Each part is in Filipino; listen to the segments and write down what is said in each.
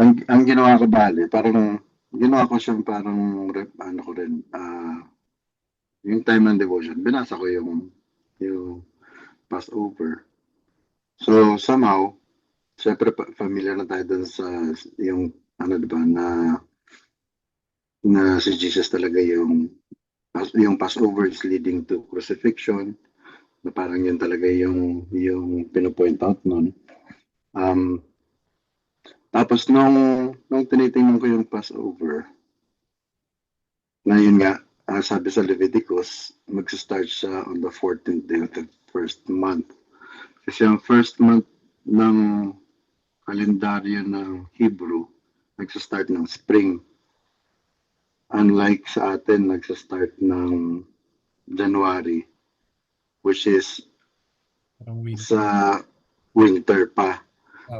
ang ginawa ko bale, parang ginawa ko siyang parang ano ko rin, yung time ng devotion, binasa ko yung Passover. So somehow, syempre familiar na tayo dun sa yung ano, di ba, na si Jesus talaga yung Passover is leading to crucifixion, na parang yun talaga yung pinopoint out nun. Um, Tapos nung tinitingnan ko yung Passover, na yun nga, sabi sa Leviticus, magsa-start siya on the 14th day of the first month. Kasi ang first month ng kalendaryo ng Hebrew, nagsa-start ng spring. Unlike sa atin, nagsa-start ng January, which is Parang sa winter. winter pa.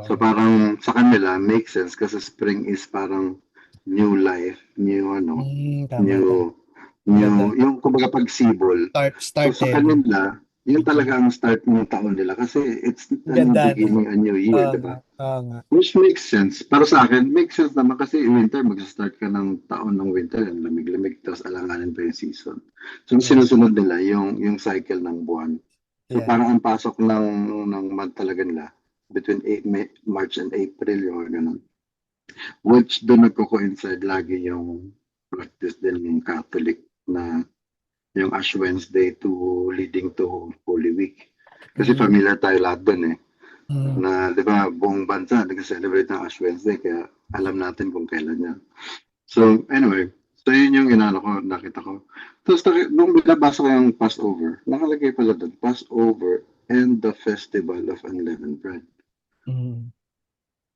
So Oo. parang sa kanila, makes sense kasi spring is parang new life, new ano, Tama, tama. new, Maganda. yung kumbaga pagsibol. So Start sa heaven. kanila, yun talaga Beginning. ang start ng taon nila kasi it's a new Ganda, no? beginning, a new year, Oo di nga. ba? Oo nga. Which makes sense. Para sa akin, makes sense naman kasi winter, mag-start ka ng taon ng winter, ang lamig-lamig, tapos alanganin pa yung season. So Yeah. sinusunod nila yung cycle ng buwan. So Yeah. parang ang pasok ng month talaga nila between March and April, yung mga ganun. Which doon nagko-coincide lagi yung practice din ng Catholic na yung Ash Wednesday to leading to Holy Week. Kasi Mm. familiar tayo lahat doon eh. Mm. Na, di ba, buong bansa nag-celebrate ng Ash Wednesday kaya alam natin kung kailan yan. So, anyway, so yun yung inano ko, nakita ko. Tapos, nung binabasa ko yung Passover, nakalagay pala doon, Passover and the Festival of Unleavened Bread. Mm.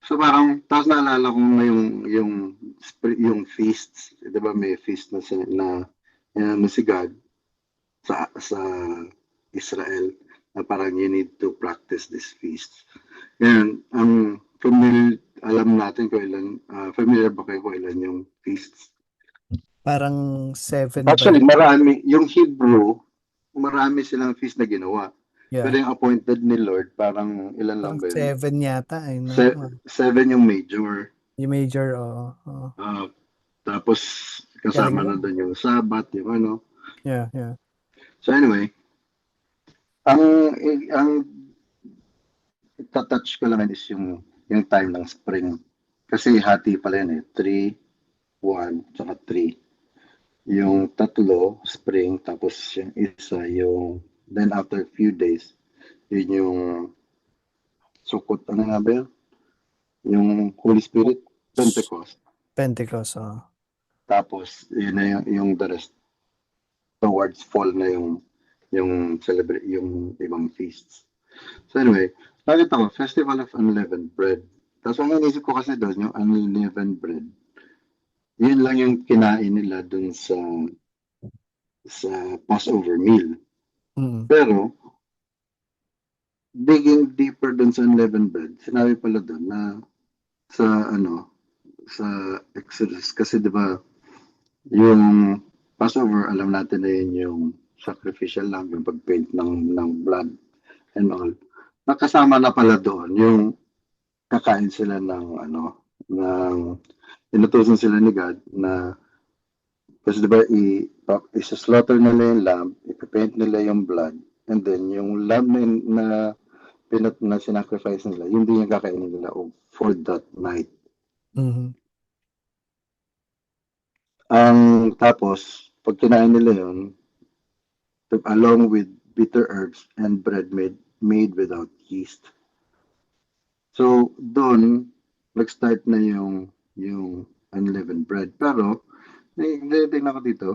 So parang, tapos naalala ko na yung feasts, di ba may feast na si God sa Israel, na parang you need to practice this feast. Ngayon, alam natin kung ilan, familiar ba kayo kung ilan yung feasts? Parang 7 ba Actually, yun? marami. Yung Hebrew, marami silang feast na ginawa. Pero Yeah. yung appointed ni Lord, parang ilan lang Parang ba yun? 7 yata. Eh, no? Seven yung major. Yung major, oo. Oo. Ah, Tapos, Galing kasama mo. na doon yung Sabbath, yung ano. Yeah, yeah. So anyway, ang itatouch ko lang is yung time ng spring. Kasi hati pala yun eh. 3, 1, tsaka 3. Yung tatlo, spring, tapos yung isa, then after a few days, yun yung sukot, ano nga ba yun? Yung Holy Spirit, Pentecost. Pentecost, oo. Tapos, yun na yung the rest, towards fall na yung celebrate, yung ibang feasts. So anyway, nakita ko, Festival of Unleavened Bread. Tapos ang naisip ko kasi doon, yung unleavened bread, yun lang yung kinain nila doon sa Passover meal. Mm. Pero, digging deeper doon sa unleavened bread, sinabi pala doon na sa ano, sa Exodus, kasi di ba yung Passover, alam natin na yun yung sacrificial lamb, yung pag-paint ng blood and all. Nakasama na pala doon yung kakain sila ng inutusan sila ni God na kasi diba isa-slaughter nila yung lamb, ipipaint nila yung blood, and then yung lamb na sinacrifice nila, yun din yung kakainin nila for that night. Mm. Tapos, pag kinain nila yun, along with bitter herbs and bread made without yeast. So, doon, nag-start na yung unleavened bread. Pero, tingnan ko dito,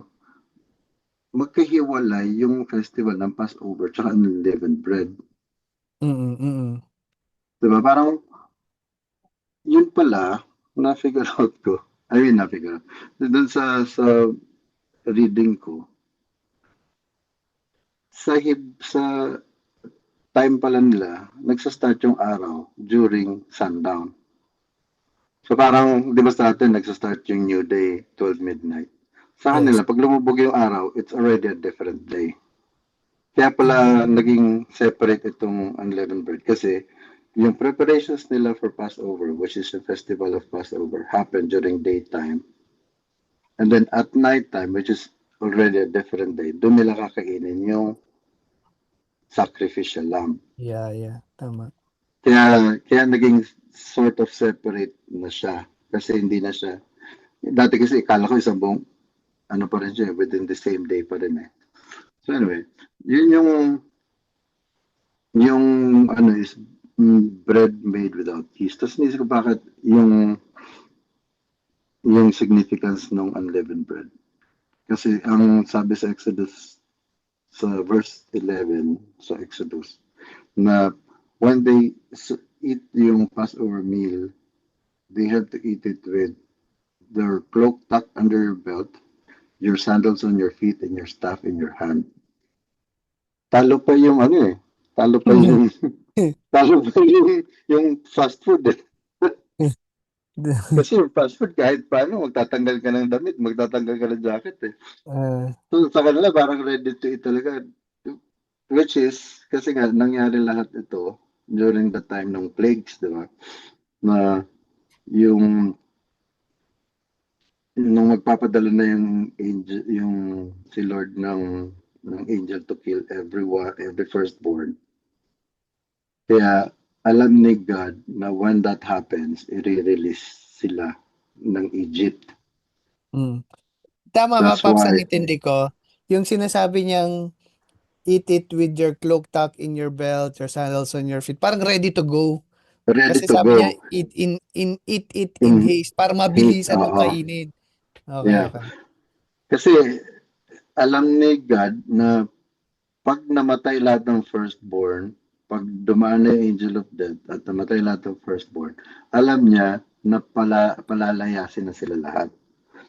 magkahiwalay yung festival ng Passover tsaka unleavened bread. Mm. Mm. Diba? Parang, yun pala, na-figure out ko. Na-figure out. Doon sa reading ko, sa time pala nila, nagsa-start yung araw during sundown. So parang, di ba sa atin, nagsa-start yung new day, 12 midnight. Sa Yes. kanila, pag lumubog yung araw, it's already a different day. Kaya pala Mm. naging separate itong unleavened bread kasi yung preparations nila for Passover, which is the festival of Passover, happen during daytime. And then at nighttime, which is already a different day, doon nila kakainin yung sacrificial lamb. Yeah. Tama. Kaya naging sort of separate na siya. Kasi hindi na siya, dati kasi ikala ko isang buong, ano pa rin siya, within the same day pa rin eh. So anyway, yun yung ano is bread made without yeast. Tapos naisip ko bakit yung significance ng unleavened bread. Kasi ang sabi sa Exodus, sa verse 11 sa Exodus, na when they eat yung Passover meal, they have to eat it with their cloak tucked under your belt, your sandals on your feet, and your staff in your hand. Talo pa yung ano eh. Talo pa yung fast food eh. Kasi yung fast food, kahit paano, magtatanggal ka ng damit, magtatanggal ka ng jacket eh. So sa kanila, parang ready to eat talaga. Which is, kasi nga, nangyari lahat ito during the time ng plagues, di ba? Na yung nung magpapadala na yung angel, yung si Lord ng angel to kill everyone, every firstborn. Kaya alam ni God na when that happens, i-release sila ng Egypt. Tama ba, That's Paps, why, ang intindi ko? Yung sinasabi niyang eat it with your cloak tucked in your belt, your sandals on your feet. Parang ready to go. ready Kasi to sabi niya, go. eat it in In haste. Para hate, mabilisan mong kainin. Okay. yeah. Kasi alam ni God na pag namatay lahat ng firstborn, pag dumaan na yung angel of death at namatay lahat ng firstborn, alam niya na palalayasin na sila lahat.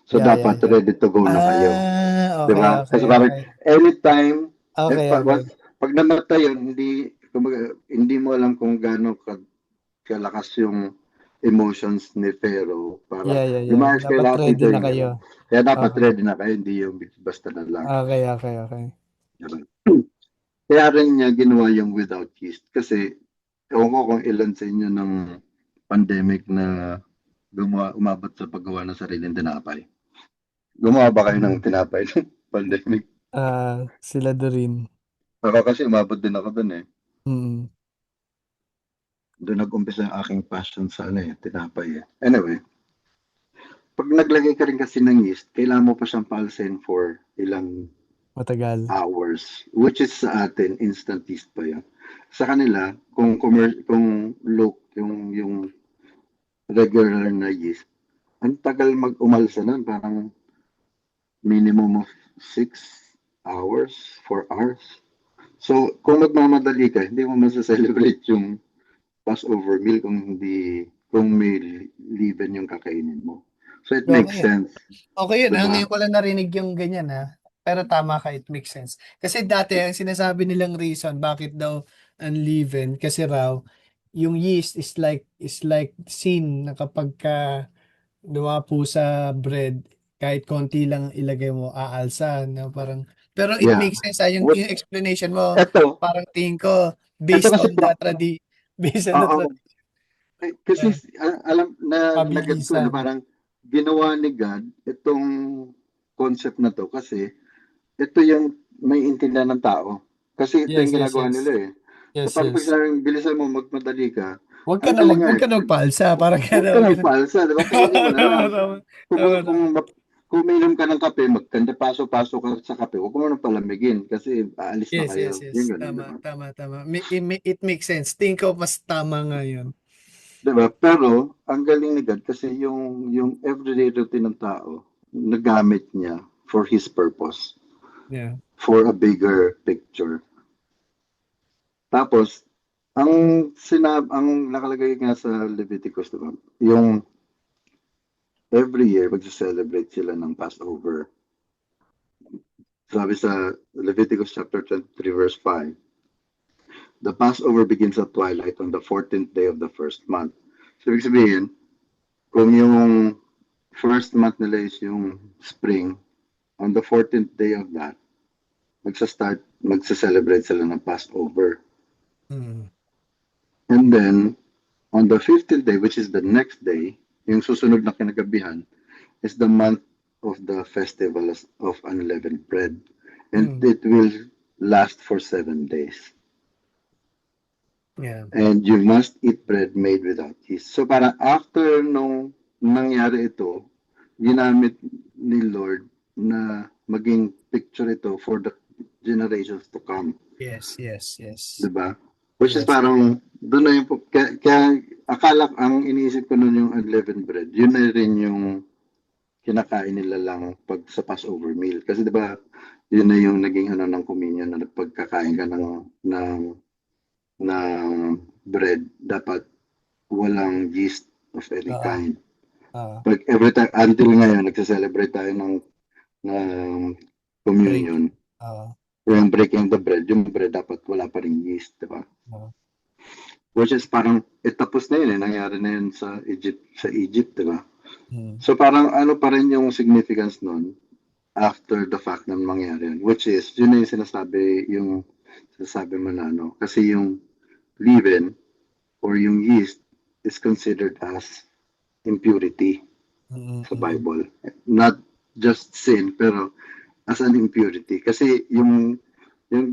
So dapat ready to go na kayo. Okay, Diba? Kasi parang anytime, Okay. pag namatay yun, hindi mo alam kung gaano kalakas yung emotions ni Pharaoh para lumayas kayo Dapat lahat ready dito. na kayo. Kaya dapat ready na kayo, hindi yung basta na lang. Okay. Diba? Kaya rin niya ginawa yung without yeast. Kasi, ewan ko kung ilan sa inyo ng pandemic na umabot sa paggawa ng sariling tinapay. Gumawa ba kayo ng tinapay ng pandemic? Sila rin. Ako kasi umabot din ako dun eh. Mm. Doon nag-umpisa ang aking passion sa tinapay eh. Anyway, pag naglagay ka rin kasi ng yeast, kailangan mo pa siyang paalsin for ilang Matagal. hours, which is sa atin, instant yeast pa yan. Sa kanila, kung yung regular na yeast, ang tagal mag-umalsa nun, parang minimum of 6 hours, 4 hours. So, kung magmamadali ka, hindi mo masaselebrate yung Passover meal kung may leaven yung kakainin mo. So, it makes sense. Okay yun, Diba? ngayon ko lang narinig yung ganyan Pero tama ka, it makes sense. Kasi dati, ang sinasabi nilang reason bakit daw unleavened, kasi raw, yung yeast is like sin na kapag ka dumapo sa bread, kahit konti lang ilagay mo, aalsa, no? Parang, pero it Yeah. makes sense, yung explanation mo, Ito parang tingin ko, based kasi on the tradition. kasi alam na nagad ko na Mabilisan. parang ginawa ni God itong concept na to kasi ito yung may intindihan ng tao. Kasi ito yung ginagawa nila eh. So parang pag sinabing bilisan mo, magmadali ka, Huwag ka ano na lang, nga huwag ka nagpaalsa, parang huwag ka ng palsa, di ba? Kainin mo na lang. Kung uminom ka ng kape, magkanda paso-paso ka sa kape, huwag mo nang palamigin kasi aalis na kayo. Yung ganun, diba? Tama. It makes sense. Think of mas tama nga yun. Diba? Pero, ang galing ni God kasi yung everyday routine ng tao, nagamit niya for His purpose. Yeah. For a bigger picture. Tapos, ang nakalagay nga sa Leviticus, diba? Yung every year, magsa-celebrate sila ng Passover. Sabi sa Leviticus chapter 23 verse 5, the Passover begins at twilight on the 14th day of the first month. So, ibig sabihin, kung yung first month nila is yung spring, on the 14th day of that, magsa-celebrate sila ng Passover. And then, on the 15th day, which is the next day, yung susunod na kinagabihan, is the month of the festival of unleavened bread. And Mm. it will last for 7 days. Yeah. And you must eat bread made without yeast. So para after nung nangyari ito, ginamit ni Lord na maging picture ito for the generations to come. Yes, yes, yes. Diba? Which is Yes. parang, doon na yung, kaya akala, ang iniisip ko nun yung unleavened bread, yun na rin yung kinakain nila lang pag sa Passover meal. Kasi diba, yun na yung naging ano ng communion na pagkakain ka ng bread, dapat walang yeast of any Oo. kind. Oo. Pag every time, until ngayon, nagsa-celebrate tayo ng communion. Oo. Yung breaking the bread, yung bread dapat wala pa rin yeast, diba? Oo. Which is parang, tapos na yun, nangyari na yun sa Egypt, diba? Mm. So parang ano pa rin yung significance nun after the fact na mangyari yun, which is, yun na yung sinasabi mo na ano, kasi yung leaven or yung yeast is considered as impurity sa Bible. Not just sin, pero as an impurity. Kasi yung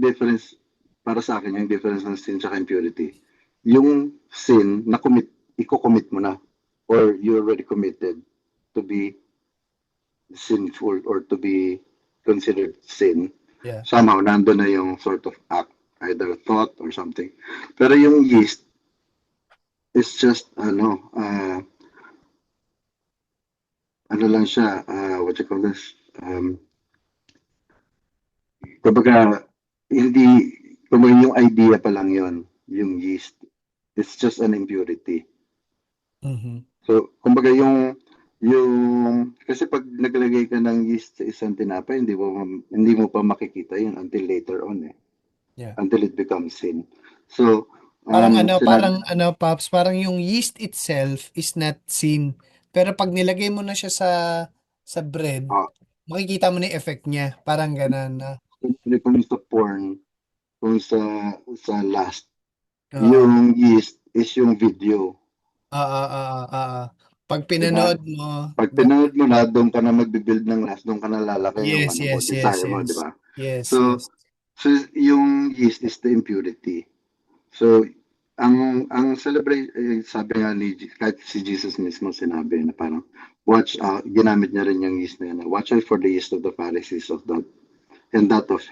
difference, para sa akin, yung difference ng sin sa impurity, yung sin, i-commit mo na, or you already committed to be sinful or to be considered sin. Yeah. Somehow, nandun na yung sort of act, either thought or something. Pero yung yeast is just, ano lang siya, what you call this, kumbaga, yung idea pa lang yon yung yeast. It's just an impurity. Mhm. So, kumbaga kasi pag naglagay ka ng yeast sa isang tinapay, hindi mo pa makikita yun until later on Yeah. until it becomes sin. So, Parang Pops, parang yung yeast itself is not sin. Pero pag nilagay mo na siya sa bread, makikita mo na yung effect niya. Parang ganun na. kung sa porn, kung sa last, Oo. yung yeast is yung video. Pag Diba? pinanood mo, Pag pinanood mo na, doon ka na magbibuild ng last, doon ka na lalaki yung yes, yes, yes, desire mo, yes. di ba? Yes, So, yes. so yung yeast is the impurity. So, ang celebrate, sabi nga kahit si Jesus mismo sinabi na parang, watch out, ginamit niya rin yung yeast na yan, watch out for the yeast of the Pharisees and that of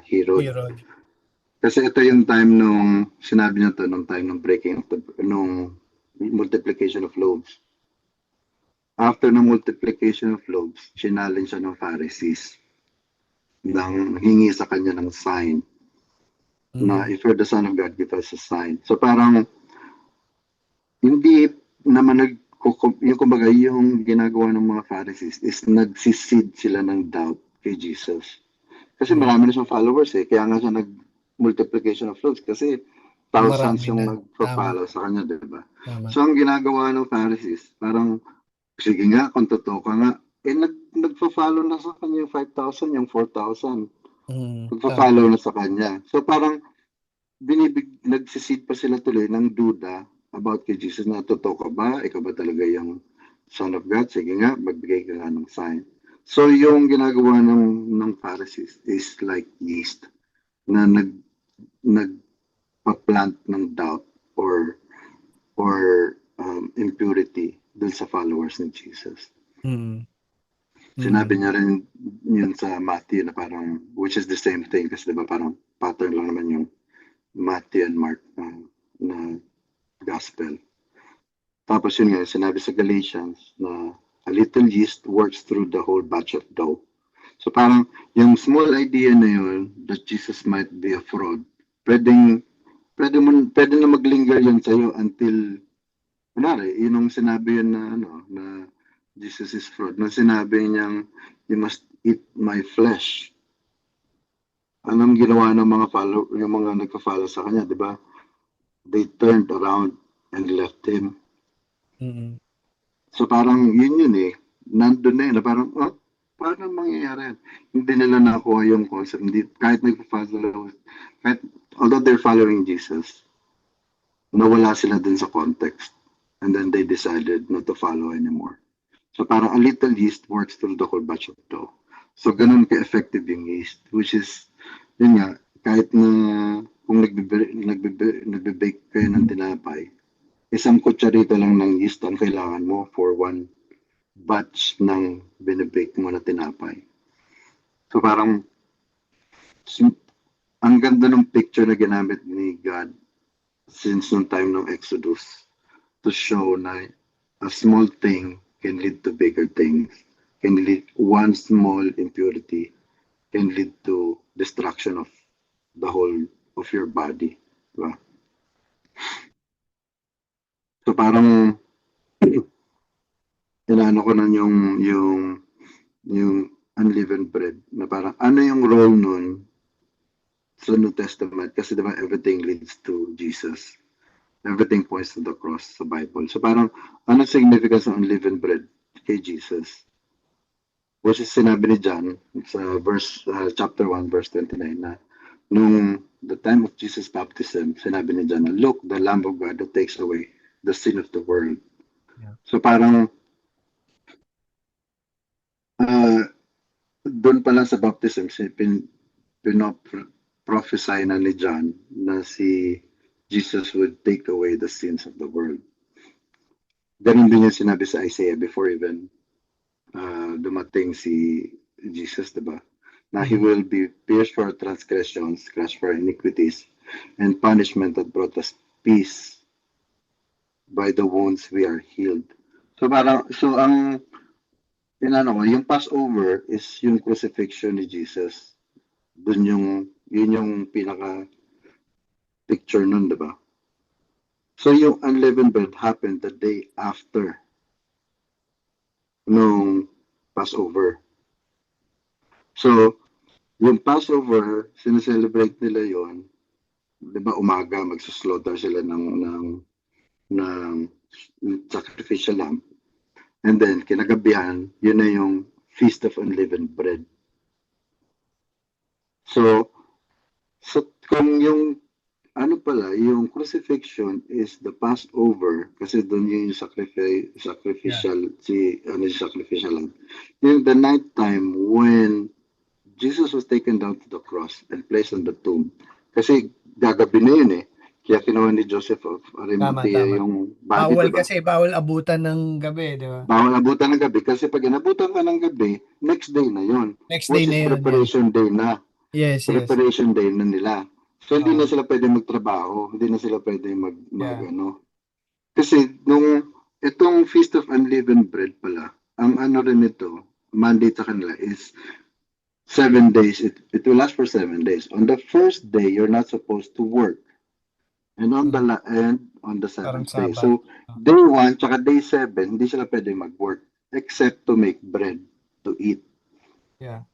Herod. Herod. Kasi ito yung time nung, sinabi niya to, nung time ng breaking of nung multiplication of loaves. After ng multiplication of loaves, challenge siya ng Pharisees nang hingi sa kanya ng sign na if you're the Son of God, give us a sign. So parang hindi naman kumbaga yung ginagawa ng mga Pharisees is nagsisid sila ng doubt kay Jesus. Kasi marami na siyang followers kaya nga siya nag-multiplication of loaves kasi thousands yung nag-follow sa kanya, diba? So ang ginagawa ng Pharisees, parang sige nga, kung totoo ka nga, nagpa-follow na sa kanya yung 5,000, yung 4,000. Nagpa-follow na sa kanya. So parang nagsisid pa sila tuloy ng duda about kay Jesus na totoo ka ba? Ikaw ba talaga yung Son of God? Sige nga, magbigay ka nga ng sign. So yung ginagawa ng Pharisees is like yeast na nagpa-plant ng doubt or impurity dun sa followers ni Jesus. Sinabi niya rin yun sa Matthew na parang, which is the same thing kasi diba parang pattern lang naman yung Matthew and Mark na gospel. Tapos yun nga, sinabi sa Galatians na a little yeast works through the whole batch of dough. So parang yung small idea na yun that Jesus might be a fraud, pwede na maglinger yun sa'yo until kunwari, yun ang sinabi yun na Jesus is fraud. Nung sinabi niyang, you must eat my flesh. Anong ginawa ng yung mga nagka-follow sa kanya, di ba? They turned around and left him. So parang yun nandun na yun, na parang, paano mangyayari? Hindi nila nakuha yung concept. Kahit nagpa-follow, although they're following Jesus, nawala sila dun sa context. And then they decided not to follow anymore. So parang a little yeast works through the whole batch of dough. So ganun ka-effective yung yeast, which is, yun nga, kahit na kung nagbe-bake kayo ng tinapay, isang kutsarita lang ng yeast ang kailangan mo for one batch ng binibake mo na tinapay. So parang, ang ganda ng picture na ginamit ni God since nung time ng Exodus to show na a small thing can lead to bigger things. Can lead one small impurity can lead to destruction of the whole of your body. Diba? So parang inaano ko nun yung unleavened bread na parang ano yung role nun sa New Testament kasi diba everything leads to Jesus. Everything points to the cross sa Bible. So parang ano significance ng unleavened bread kay Jesus? Which is sinabi ni John sa chapter 1 verse 29 na nung the time of Jesus' baptism, sinabi ni John na, look, the Lamb of God that takes away the sin of the world. Yeah. So parang doon pa lang sa baptism, pinoprophesy na ni John na si Jesus would take away the sins of the world. Ganun din yung sinabi sa Isaiah before even dumating si Jesus, diba? Na he will be pierced for transgressions, crushed for iniquities, and punishment that brought us peace. By the wounds we are healed. So parang, so ang yung Passover is yung crucifixion ni Jesus. Yun yung pinaka picture nun, diba? So yung unleavened bread happened the day after nung Passover. So, yung Passover, sineselebrate nila yon, di ba umaga magsuslaughter sila ng sacrificial lamb. And then, kinagabihan, yun na yung Feast of Unleavened Bread. So kung yung yung crucifixion is the Passover kasi doon yung sacrificial sacrificial lamb. Yung the night time when Jesus was taken down to the cross and placed on the tomb. Kasi gagabi na yun eh. Kaya kinuha ni Joseph of Arimathea yung body, bawal diba? kasi, bawal abutan ng gabi, di ba? Bawal abutan ng gabi kasi pag inabutan ka ng gabi, next day na yun. Next day Which na is yun. preparation day na. Yes, yes. Preparation day na nila. So hindi Oo. na sila pwede magtrabaho, hindi na sila pwede Yeah. Kasi nung itong Feast of Unleavened Bread pala, ang ano rin ito, mandate sa kanila is 7 days. It will last for 7 days. On the first day, you're not supposed to work. And on the Parang 7th day. Sabbath. So, day 1 tsaka day 7, hindi sila pwede mag-work except to make bread to eat. Yeah.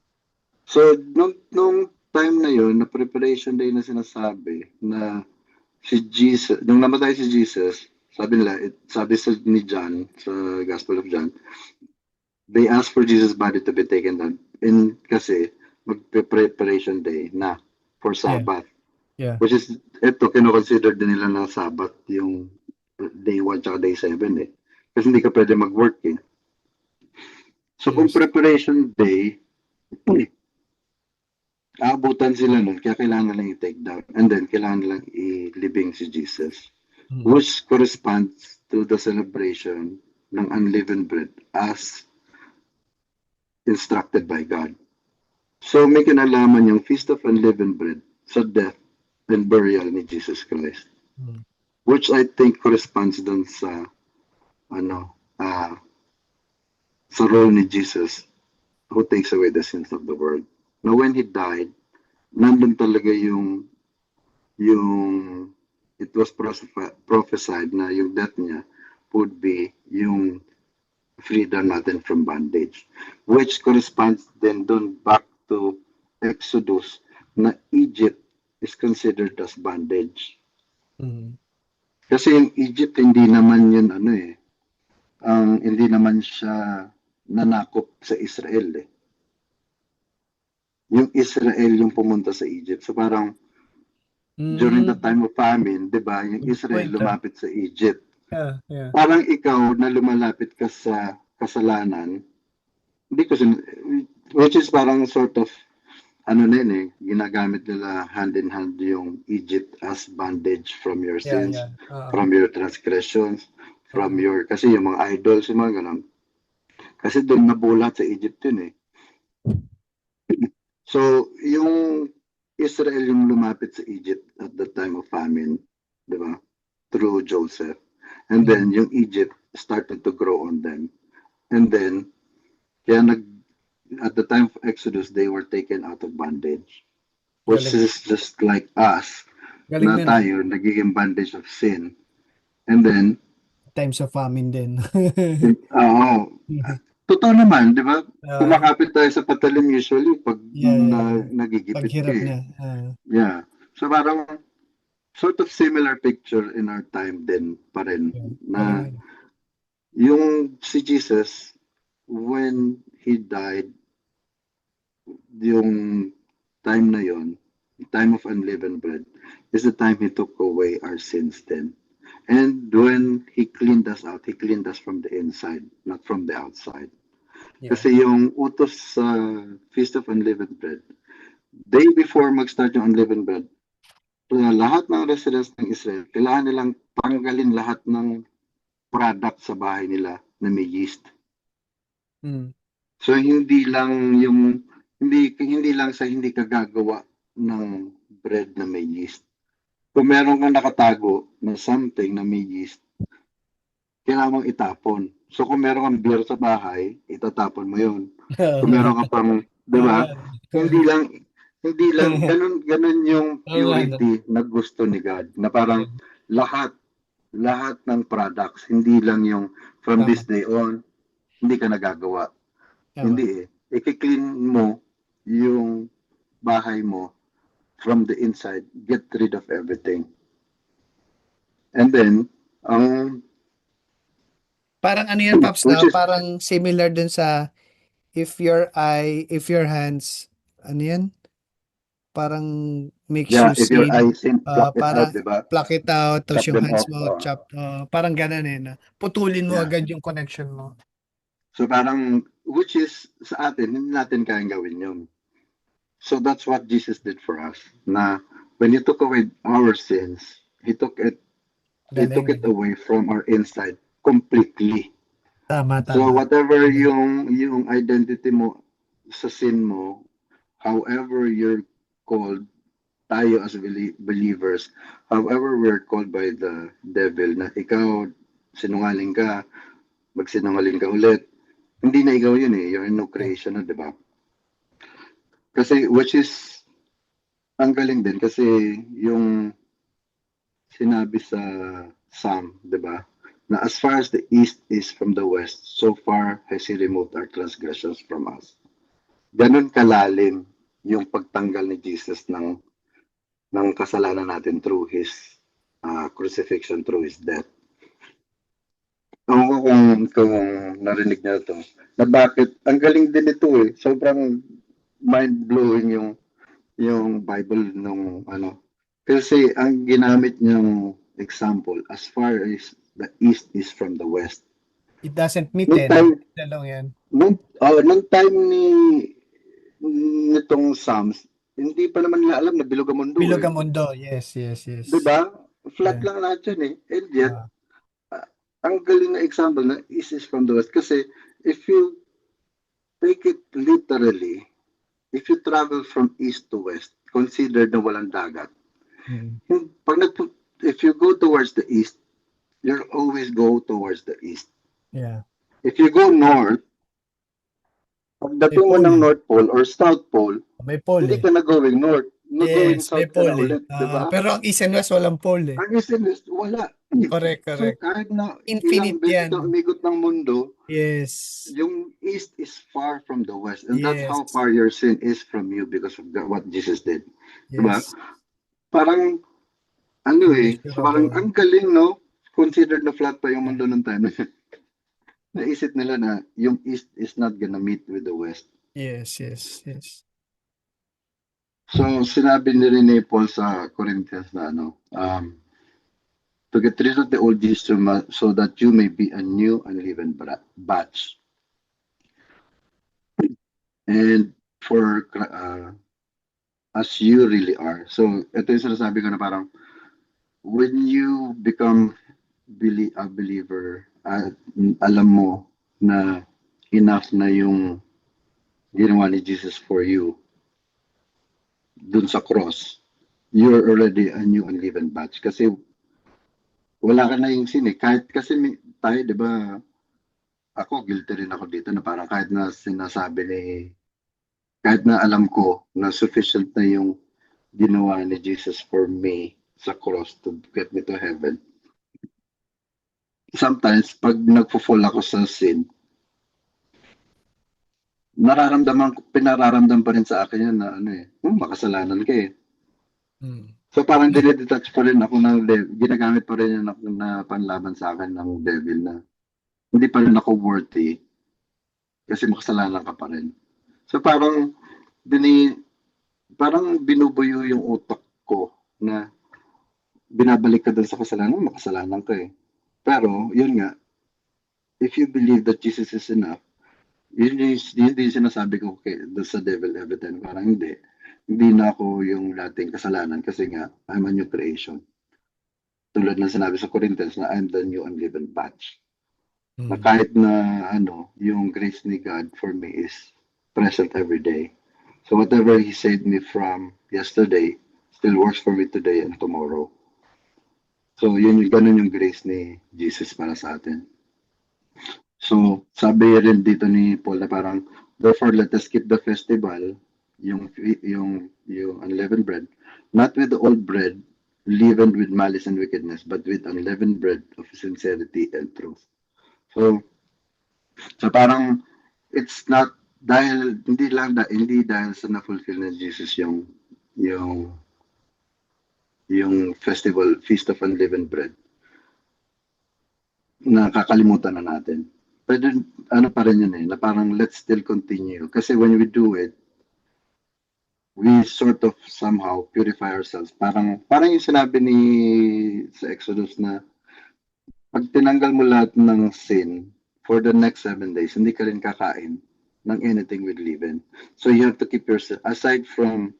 So, nung time na yun, na preparation day na sinasabi, na si Jesus, nung namatay si Jesus, sabi ni John, sa Gospel of John, they asked for Jesus' body to be taken down. And kasi, mag-preparation day na for Sabbath. Yeah. Which is, ito, kino-consider din nila na Sabbath yung day 1 tsaka day 7 eh. Kasi hindi ka pwede mag-work eh. So, kung preparation day, aabutan sila nun, kaya kailangan lang i-take down. And then, kailangan lang i-libing si Jesus. Which corresponds to the celebration ng unleavened bread as instructed by God. So, may kinalaman yung Feast of Unleavened Bread sa death and burial ni Jesus Christ. Which I think corresponds dun sa sa role ni Jesus who takes away the sins of the world. Now, when he died, nandun talaga yung it was prophesied na yung death niya would be yung freedom natin from bondage, which corresponds then dun back to Exodus na Egypt is considered as bondage. Kasi yung Egypt hindi naman yun hindi naman siya nanakop sa Israel eh. Yung Israel yung pumunta sa Egypt. So parang during the Mm, time of famine, di ba, yung good Israel point, ah. lumapit sa Egypt. Yeah, yeah. Parang ikaw na lumalapit ka sa kasalanan, hindi ko which is parang sort of, ano na yun eh, ginagamit nila hand in hand yung Egypt as bandage from your Yeah, sins, yeah. from your transgressions, from Oo. your, kasi yung mga idols, yung mga ganun. Kasi doon nabulat sa Egypt yun eh. So, yung Israel yung lumapit sa Egypt at the time of famine, di ba? Through Joseph. And then, Mm. yung Egypt started to grow on them. And then, kaya at the time of Exodus, they were taken out of bondage. Which Galing. is just like us, Galing na nun, ah. tayo, nagiging bondage of sin. And then, Times of famine din. oo, totoo naman, di ba? Ah, Kumakapit tayo sa patalim usually pag yeah, yeah, yeah. nagigipit ka Paghirap eh. na. Yeah. So parang sort of similar picture in our time din pa rin Yeah. Galing na yun. yung si Jesus, when he died, yung time na yon, time of unleavened bread, is the time he took away our sins then. And when he cleaned us out, he cleaned us from the inside, not from the outside. Yeah. Kasi yung utos sa Feast of Unleavened Bread, day before mag-start yung unleavened bread, lahat ng residents ng Israel, kailangan nilang tanggalin lahat ng product sa bahay nila na may yeast. Mm. So hindi lang sa hindi ka gagawa ng bread na may yeast. Kung meron kang nakatago na something na may yeast, kailangan mong itapon. So kung meron kang beer sa bahay, itatapon mo 'yun. Kung meron ka pang, 'di Oo ba? nga, 'no. Hindi lang hindi lang ganun yung Oo nga, 'no. purity na gusto ni God. Na parang Yeah. lahat lahat ng products, hindi lang yung from Tama, this day on, hindi ka nagagawa. tama. Hindi eh. I-clean mo yung bahay mo from the inside, get rid of everything. And then, Parang ano yan, Paps, which na is, parang similar dun sa if your hands, ano yan? Parang makes yeah, you if your sin. eyes in, pluck it Parang out, di ba? pluck it out, tapos Chop yung them hands off. mo, chop, parang ganun eh, na putulin mo Yeah. agad yung connection mo. So parang, which is, sa atin, hindi natin kayang gawin yun. So that's what Jesus did for us. Na, when He took away our sins, He took it, He Galing, took it galing. away from our inside completely. Tama, So tama. whatever Galing. yung identity mo sa sin mo, however you're called, tayo as believers, however we're called by the devil, na ikaw, sinungaling ka, magsinungaling ka ulit, hindi na ikaw yun eh, you're a new Yeah. creation na, di ba? Kasi, which is, ang galing din, kasi yung sinabi sa Psalm, di ba? Na as far as the east is from the west, so far has He removed our transgressions from us. Ganun kalalim yung pagtanggal ni Jesus ng kasalanan natin through His crucifixion, through His death. Ako kung narinig niyo to, na bakit, ang galing din ito eh, sobrang mind-blowing yung Bible nung ano. Kasi ang ginamit niyang example, as far as the east is from the west. It doesn't meet Nung eh, no? time, Dalawang yan. nung time nitong Psalms, hindi pa naman nila alam na bilog ang mundo Bilog eh. ang mundo. Yes, yes, yes. 'Di ba? Flat Yeah. lang lahat yan eh. And yet, Ah, ang galing na example na east is from the west. Kasi if you take it literally, if you travel from east to west, consider na walang dagat. mm. Pag if you go towards the east, you'll always go towards the east. Yeah. If you go north, May pagdating mo pole ng eh. North Pole or South Pole, May pole hindi eh. ka na going north. Going Yes, may south ka na pole eh. ulit, di ba? Pero ang east and west walang pole eh. Ang reason is, wala. Correct, So correct. kahit na ilang Infinite beses ka yan. umikot ng mundo, Yes. yung east is far from the west. And that's how Yes. far your sin is from you because of what Jesus did. Diba? Yes. Parang, ano eh, so parang Immeasurable. ang galing, no? Considered na flat pa yung mundo ng time. Naisip nila na yung east is not gonna meet with the west. Yes, yes, yes. So, sinabi ni rin ni Paul sa Corinthians na to get rid of the old system so that you may be a new unleavened batch. And for as you really are. So, ito yung sinasabi ko na parang when you become a believer at alam mo na enough na yung ginawa ni Jesus for you dun sa cross, you're already a new unleavened batch. Kasi wala ka na yung sin eh. Kahit kasi tayo, di ba, ako guilty rin ako dito na parang kahit na sinasabi ni, kahit na alam ko na sufficient na yung ginawa ni Jesus for me sa cross to get me to heaven. Sometimes, pag nagpo-fall ako sa sin, pinararamdam pa rin sa akin yan na makasalanan ka eh. So parang dinedetach pa rin ako ng ginagamit pa rin yan na panlaban sa akin ng devil na hindi pa rin ako worthy kasi makasalanan ka pa rin. So parang parang binubuyo yung utak ko na binabalik ka dun sa kasalanan, makasalanan ka eh. Pero, yun nga, if you believe that Jesus is enough, yun yung sinasabi ko sa devil every time. Parang hindi na ako yung dating kasalanan kasi nga, I'm a new creation. Tulad ng sinabi sa Corinthians na I'm the new unleavened batch. Na kahit na yung grace ni God for me is present every day. So whatever He saved me from yesterday still works for me today and tomorrow. So ganun yung grace ni Jesus para sa atin. So sabi rin dito ni Paul na parang, therefore let us keep the festival, yung unleavened bread, not with the old bread, leavened with malice and wickedness, but with unleavened bread of sincerity and truth. So parang it's not hindi dahil sa na-fulfill na Jesus yung festival, Feast of Unleavened Bread, na kakalimutan na natin. Pero pa rin yun eh, na parang let's still continue. Kasi when we do it, we sort of somehow purify ourselves. Parang yung sinabi sa Exodus na pag tinanggal mo lahat ng sin for the next 7 days, hindi ka rin kakain ng anything with leaven. So you have to keep yourself, aside from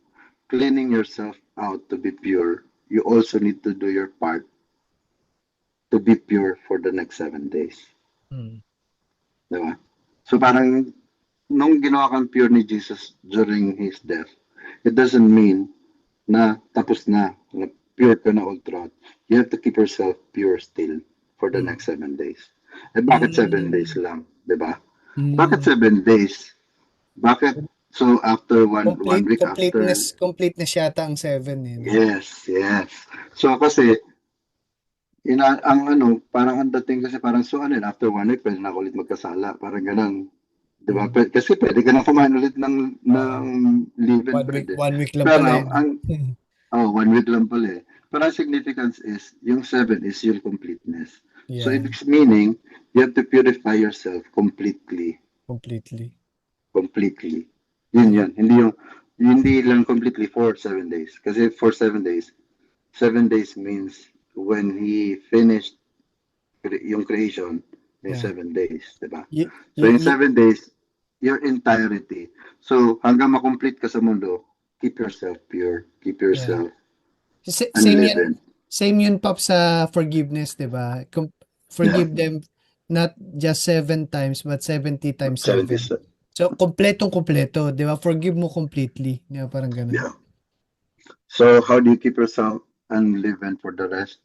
cleaning yourself out to be pure, you also need to do your part to be pure for the next 7 days. Diba? So parang nung ginawa kang pure ni Jesus during His death, it doesn't mean na tapos na pure ka na all throughout. You have to keep yourself pure still for the next 7 days. Eh bakit 7 days lang? Diba? Bakit 7 days? Bakit? So after one week Completeness yata ang 7 eh. Yes. So kasi parang ang dating kasi parang after 1 week pwede na ako ulit magkasala, parang ganun. Diba? Kasi pwede ka na kumain ulit ng leavened bread. 1 week lang pero pala. 1 week lang pala eh. Pero ang significance is yung 7 is your completeness. Yeah. So it's meaning you have to purify yourself completely. Yun. Hindi lang completely for 7 days. Kasi for 7 days, 7 days means when He finished yung creation in 7 days, diba? So in 7 days, your entirety. So hanggang makomplete ka sa mundo, keep yourself pure, keep yourself unleavened. Same yun, Pop, sa forgiveness, diba? Forgive them not just 7 times, but 70 times 7. So, kompleto, di ba? Forgive mo completely. Di ba? Parang ganun. Yeah. So, how do you keep yourself unleavened for the rest?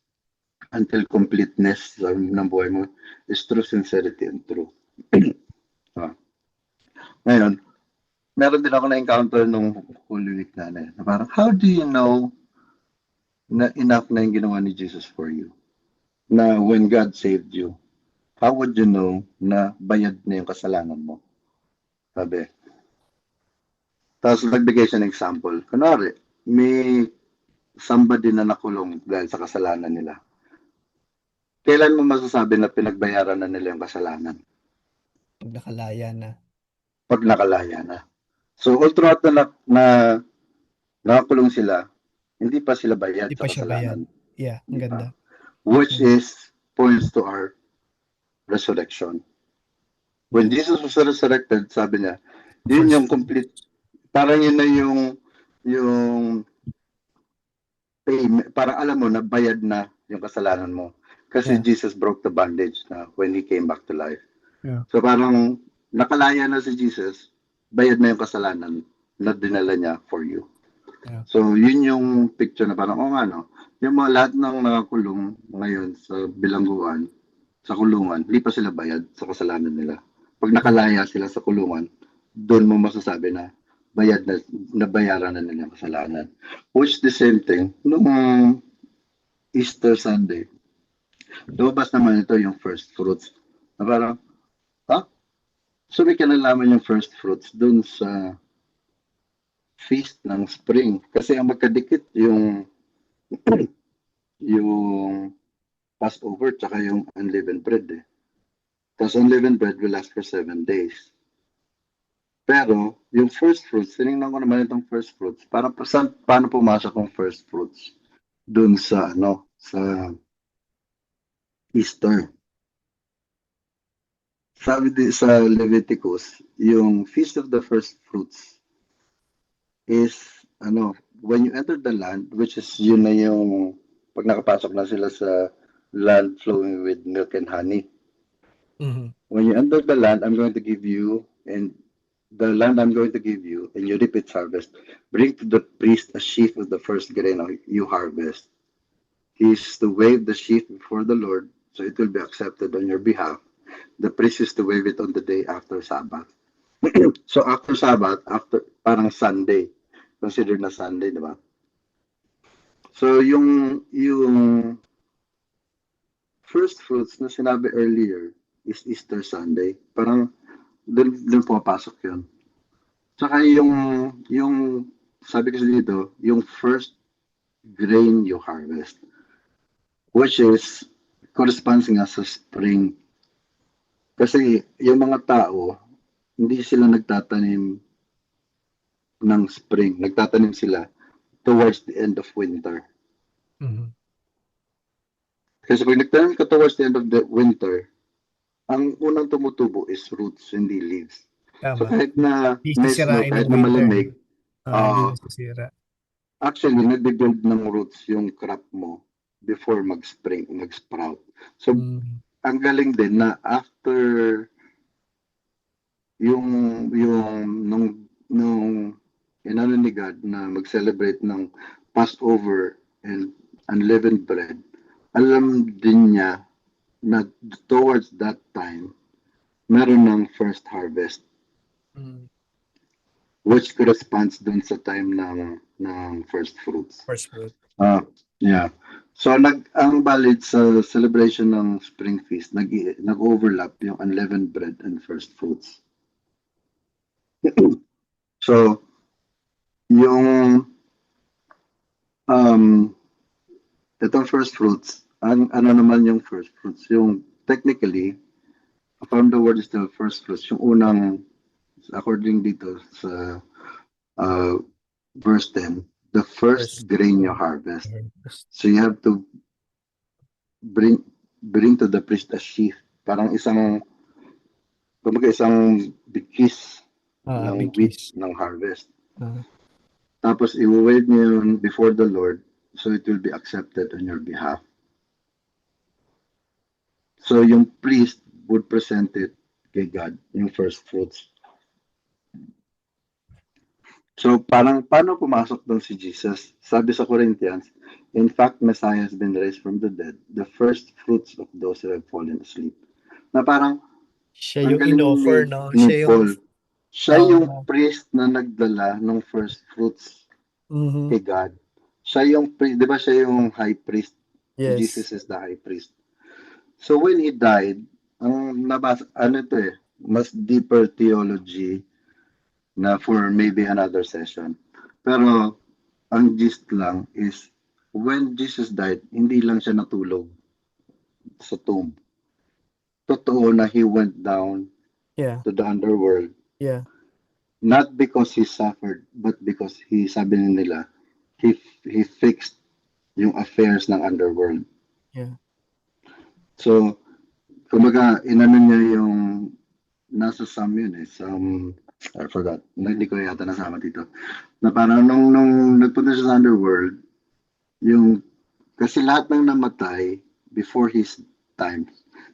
Until completeness ng buhay mo is through sincerity and truth. Ngayon, meron din ako na-encounter nung Holy Week na parang, how do you know na enough na yung ginawa ni Jesus for you? Na when God saved you, how would you know na bayad na yung kasalanan mo? Sabi. Tapos nagbigay siya ng example. Kunwari, may somebody na nakulong dahil sa kasalanan nila. Kailan mo masasabi na pinagbayaran na nila yung kasalanan? Pag nakalaya na. So, all throughout na nakakulong sila, hindi pa sila bayad Hindi sa pa siya bayad. kasalanan. Yeah, ang Hindi pa. ganda. Which Mm. is points to our resurrection. When Yeah. Jesus was resurrected, sabi niya, yun First yung complete, parang yun na yung payment, parang alam mo na bayad na yung kasalanan mo. Kasi Yeah. Jesus broke the bondage na when He came back to life. Yeah. So parang nakalaya na si Jesus, bayad na yung kasalanan na dinala niya for you. Yeah. So yun yung picture na parang, oh nga no, yung mga lahat ng nakakulong ngayon sa bilangguan, sa kulungan, hindi pa sila bayad sa kasalanan nila. Pag nakalaya sila sa kulungan, doon mo masasabi na bayad na, nabayaran na nila yung kasalanan. Which the same thing, nung Easter Sunday, lumabas naman ito yung first fruits. Na parang, ha? So may kinalaman yung first fruits doon sa feast ng spring. Kasi ang magkadikit yung yung Passover tsaka yung unleavened bread eh. Tapos unleavened bread will last for 7 days. Pero, yung first fruits, tinignan ko naman itong first fruits. Paano pumasok yung first fruits? Dun sa, sa Easter. Sabi sa Leviticus, yung Feast of the First Fruits is, when you enter the land, which is yun na yung, pag nakapasok na sila sa land flowing with milk and honey. Mm-hmm. When you enter the land, I'm going to give you, and the land I'm going to give you, and you reap its harvest. Bring to the priest a sheaf of the first grain you harvest. He is to wave the sheaf before the Lord, so it will be accepted on your behalf. The priest is to wave it on the day after Sabbath. So after Sabbath, parang Sunday, considered na Sunday, di ba? So yung first fruits na sinabi earlier is Easter Sunday. Parang doon pumapasok yun. Tsaka yung sabi kasi dito, yung first grain you harvest, which is corresponds nga sa spring. Kasi yung mga tao, hindi sila nagtatanim ng spring. Nagtatanim sila towards the end of winter. Mm-hmm. Kasi pag nagtanim ka towards the end of the winter, ang unang tumutubo is roots, hindi leaves. So Tama. kahit na Hindi may snow, sisirain kahit ng na winter. malamig, Hindi na sisira. actually, nagbe-build ng roots yung crop mo before mag-spring, mag-sprout. So, ang galing din na after nung inano ni God na mag-celebrate ng Passover and unleavened bread, alam din niya na towards that time, meron ng first harvest. Which corresponds dun sa time ng first fruits. First fruit. Yeah. So ang valid sa celebration ng Spring Feast, nag-overlap yung unleavened bread and first fruits. So yung itong first fruits, ano naman yung first fruits? Yung technically, from the word is the first fruits, yung unang, according dito sa verse 10, the first grain you harvest. So you have to bring to the priest a sheaf. Parang isang bigkis ng wheat ng harvest. Tapos i-wave niyo yun before the Lord so it will be accepted on your behalf. So yung priest would present it kay God, yung first fruits. So parang paano pumasok doon si Jesus? Sabi sa Corinthians, in fact, Messiah has been raised from the dead, the first fruits of those who have fallen asleep. Na parang siya yung in-offer, no? Ni Paul. Siya yung priest na nagdala ng first fruits kay God. Siya yung priest, di ba siya yung high priest? Yes. Jesus is the high priest. So when he died, ang nabasa, mas deeper theology na for maybe another session. Pero ang gist lang is when Jesus died, hindi lang siya natulog sa tomb. Totoo na he went down to the underworld. Yeah. not because he suffered, but because sabi nila, he fixed yung affairs ng underworld. Yeah. So, kumbaga, inano niya yung nasa Psalm yun eh. I forgot. Hindi ko yata nasama dito. Na parang nung nagpunta siya sa underworld, kasi lahat ng namatay before his time,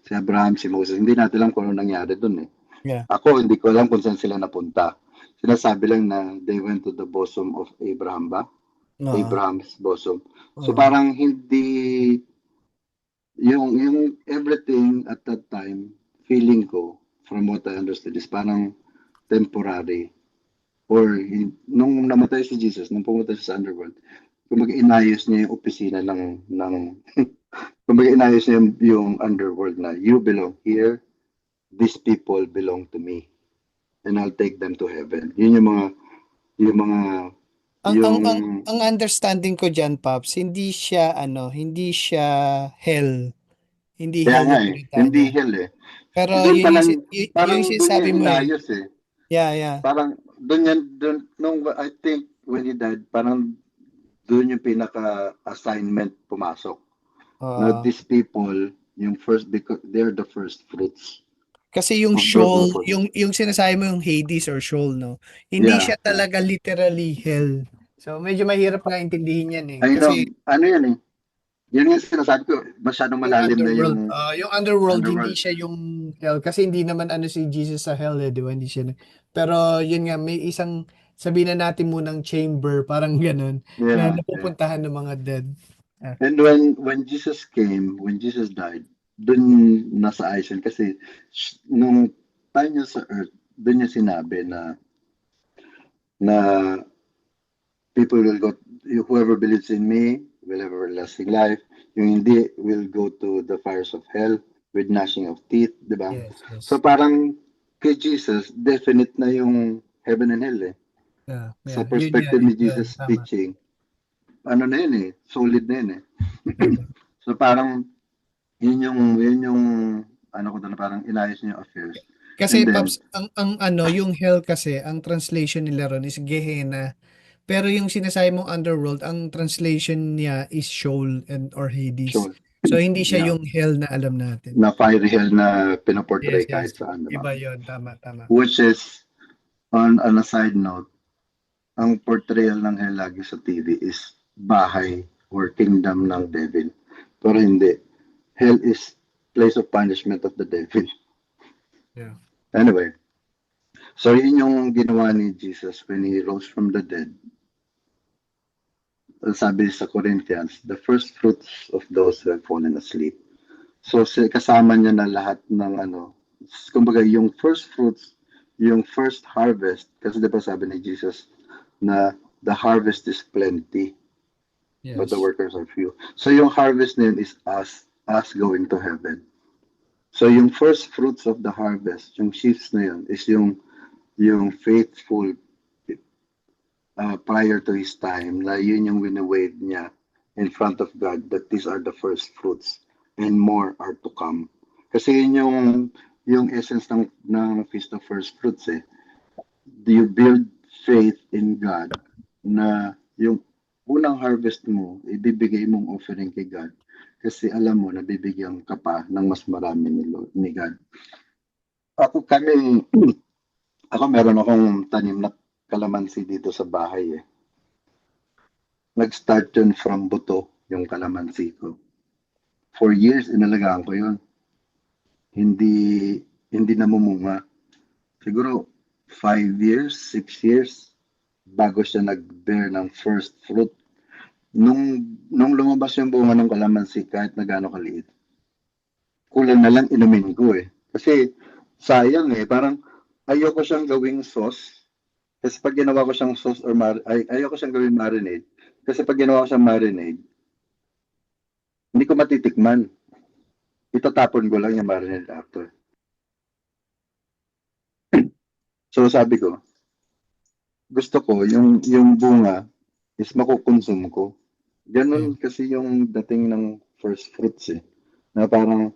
si Abraham, si Moses, hindi natin alam kung ano nangyari dun eh. Yeah. Ako, hindi ko alam kung saan sila napunta. Sinasabi lang na they went to the bosom of Abraham ba? Abraham's bosom. So parang hindi, yung everything at that time, feeling ko, from what I understood, is parang temporary. Or nung namatay si Jesus, nung pumunta siya sa underworld, kumbaga inayos niya yung opisina kumbaga inayos niya yung underworld na you belong here, these people belong to me, and I'll take them to heaven. Yun yung mga, Ang understanding ko diyan, Pops, hindi siya hell. Hindi kaya hell nga yung eh, pinuntahan hindi niya. hell eh. Pero Doon pa lang, yung parang doon niya sinasabi mo eh. inayos eh. Yeah. Parang I think when he died, parang doon yung pinaka-assignment pumasok. Now, these people, because they're the first fruits Kasi yung of those Sheol, people. yung sinasabi mo yung Hades or Sheol, no? Hindi siya talaga literally hell. So, medyo mahirap nga intindihin yan eh. I know, Kasi ano yan eh. Yan yung sinasabi ko, masyadong yung malalim na underworld, yung yung underworld, hindi underworld. siya yung hell. Kasi hindi naman si Jesus sa hell eh, di ba? Hindi siya. Pero yun nga, may isang, sabihin na natin munang chamber, parang ganun, na Yeah. napupuntahan ng mga dead. And when Jesus died, dun nasa ayos yun. Kasi nung time niya sa earth, dun niya sinabi na people will go, whoever believes in me will have everlasting life. Yung hindi will go to the fires of hell with gnashing of teeth, di ba? Yes. So parang kay Jesus, definite na yung heaven and hell eh. Sa perspective ni Yun, Jesus tama. teaching, ano na yun eh, solid na yun eh. So parang yun yung ano ko doon, parang inayos niya yung affairs. Kasi And then, Pops, yung hell kasi, ang translation nila ron is Gehenna. Pero yung sinasabi mong underworld, ang translation niya is Sheol or Hades. sure, So hindi siya yeah, yung hell na alam natin. na fiery hell na pinoportray Yes. kahit saan, diba? Iba yun, tama. Which is, on a side note, ang portrayal ng hell lagi sa TV is bahay or kingdom ng devil. Pero hindi. Hell is place of punishment of the devil. Yeah. Anyway, so yun yung ginawa ni Jesus when he rose from the dead. Sabi sa Corinthians, the first fruits of those who have fallen asleep. So kasama niya na lahat ng kumbaga yung first fruits, yung first harvest, kasi diba sabi ni Jesus na the harvest is plenty, but the Yes. workers are few. So yung harvest na yun is us going to heaven. So yung first fruits of the harvest, yung sheaves na yun, is yung faithful prior to his time, na yun yung wini-wave niya in front of God that these are the first fruits and more are to come. Kasi yun yung essence ng Feast of First Fruits eh. You build faith in God na yung unang harvest mo, ibibigay mong offering kay God. Kasi alam mo na bibigyan ka pa ng mas marami ni God. Ako meron akong tanim na kalamansi dito sa bahay eh. Nag-start yun from buto, yung kalamansi ko. For years, inalagaan ko yun. Hindi namumunga. Siguro 5 years, 6 years bago siya nag-bear ng first fruit. Nung lumabas yung bunga ng kalamansi, kahit na gaano kaliit, kulang na lang inumin ko eh. Kasi sayang eh, parang ayoko siyang gawing sauce. Kasi pag ginawa ko siyang sauce ayoko siyang gawing marinade. Kasi pag ginawa ko siyang marinade, hindi ko matitikman. Itatapon ko lang yung marinade after. So sabi ko, gusto ko yung bunga is makukonsume ko. Ganun kasi yung dating ng first fruits eh. Na parang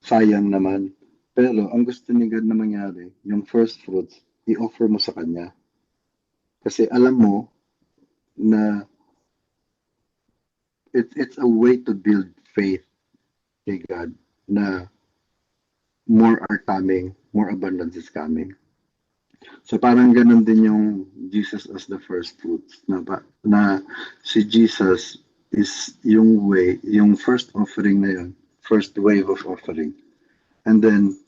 sayang naman. Pero ang gusto ni God na mangyari, yung first fruits, i-offer mo sa Kanya. Kasi alam mo na it's a way to build faith kay God na more are coming, more abundance is coming. So parang ganun din yung Jesus as the first fruits na si Jesus is yung way, yung first offering na yun, first wave of offering. And then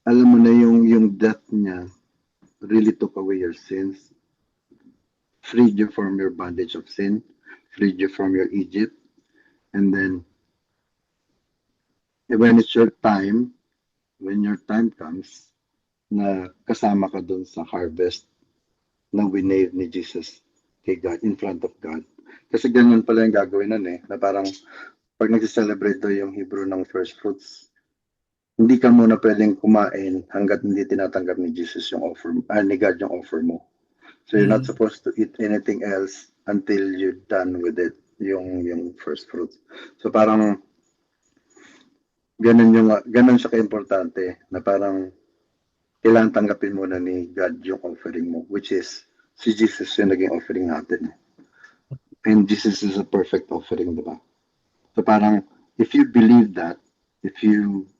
alam mo na yung death niya really took away your sins, freed you from your bondage of sin, freed you from your Egypt, and then when it's your time, when your time comes, na kasama ka dun sa harvest na winave ni Jesus kay God, in front of God. Kasi ganyan pala yung gagawin nun na parang pag nag-celebrate daw yung Hebrew ng first fruits, hindi ka muna pwedeng kumain hanggat hindi tinatanggap ni Jesus yung offer, ni God yung offer mo. So you're not supposed to eat anything else until you're done with it, yung first fruits. So parang ganun siya ka-importante na parang kailangan tanggapin muna ni God yung offering mo, which is si Jesus yung naging offering natin. And Jesus is a perfect offering, di ba? So parang if you believe that, if you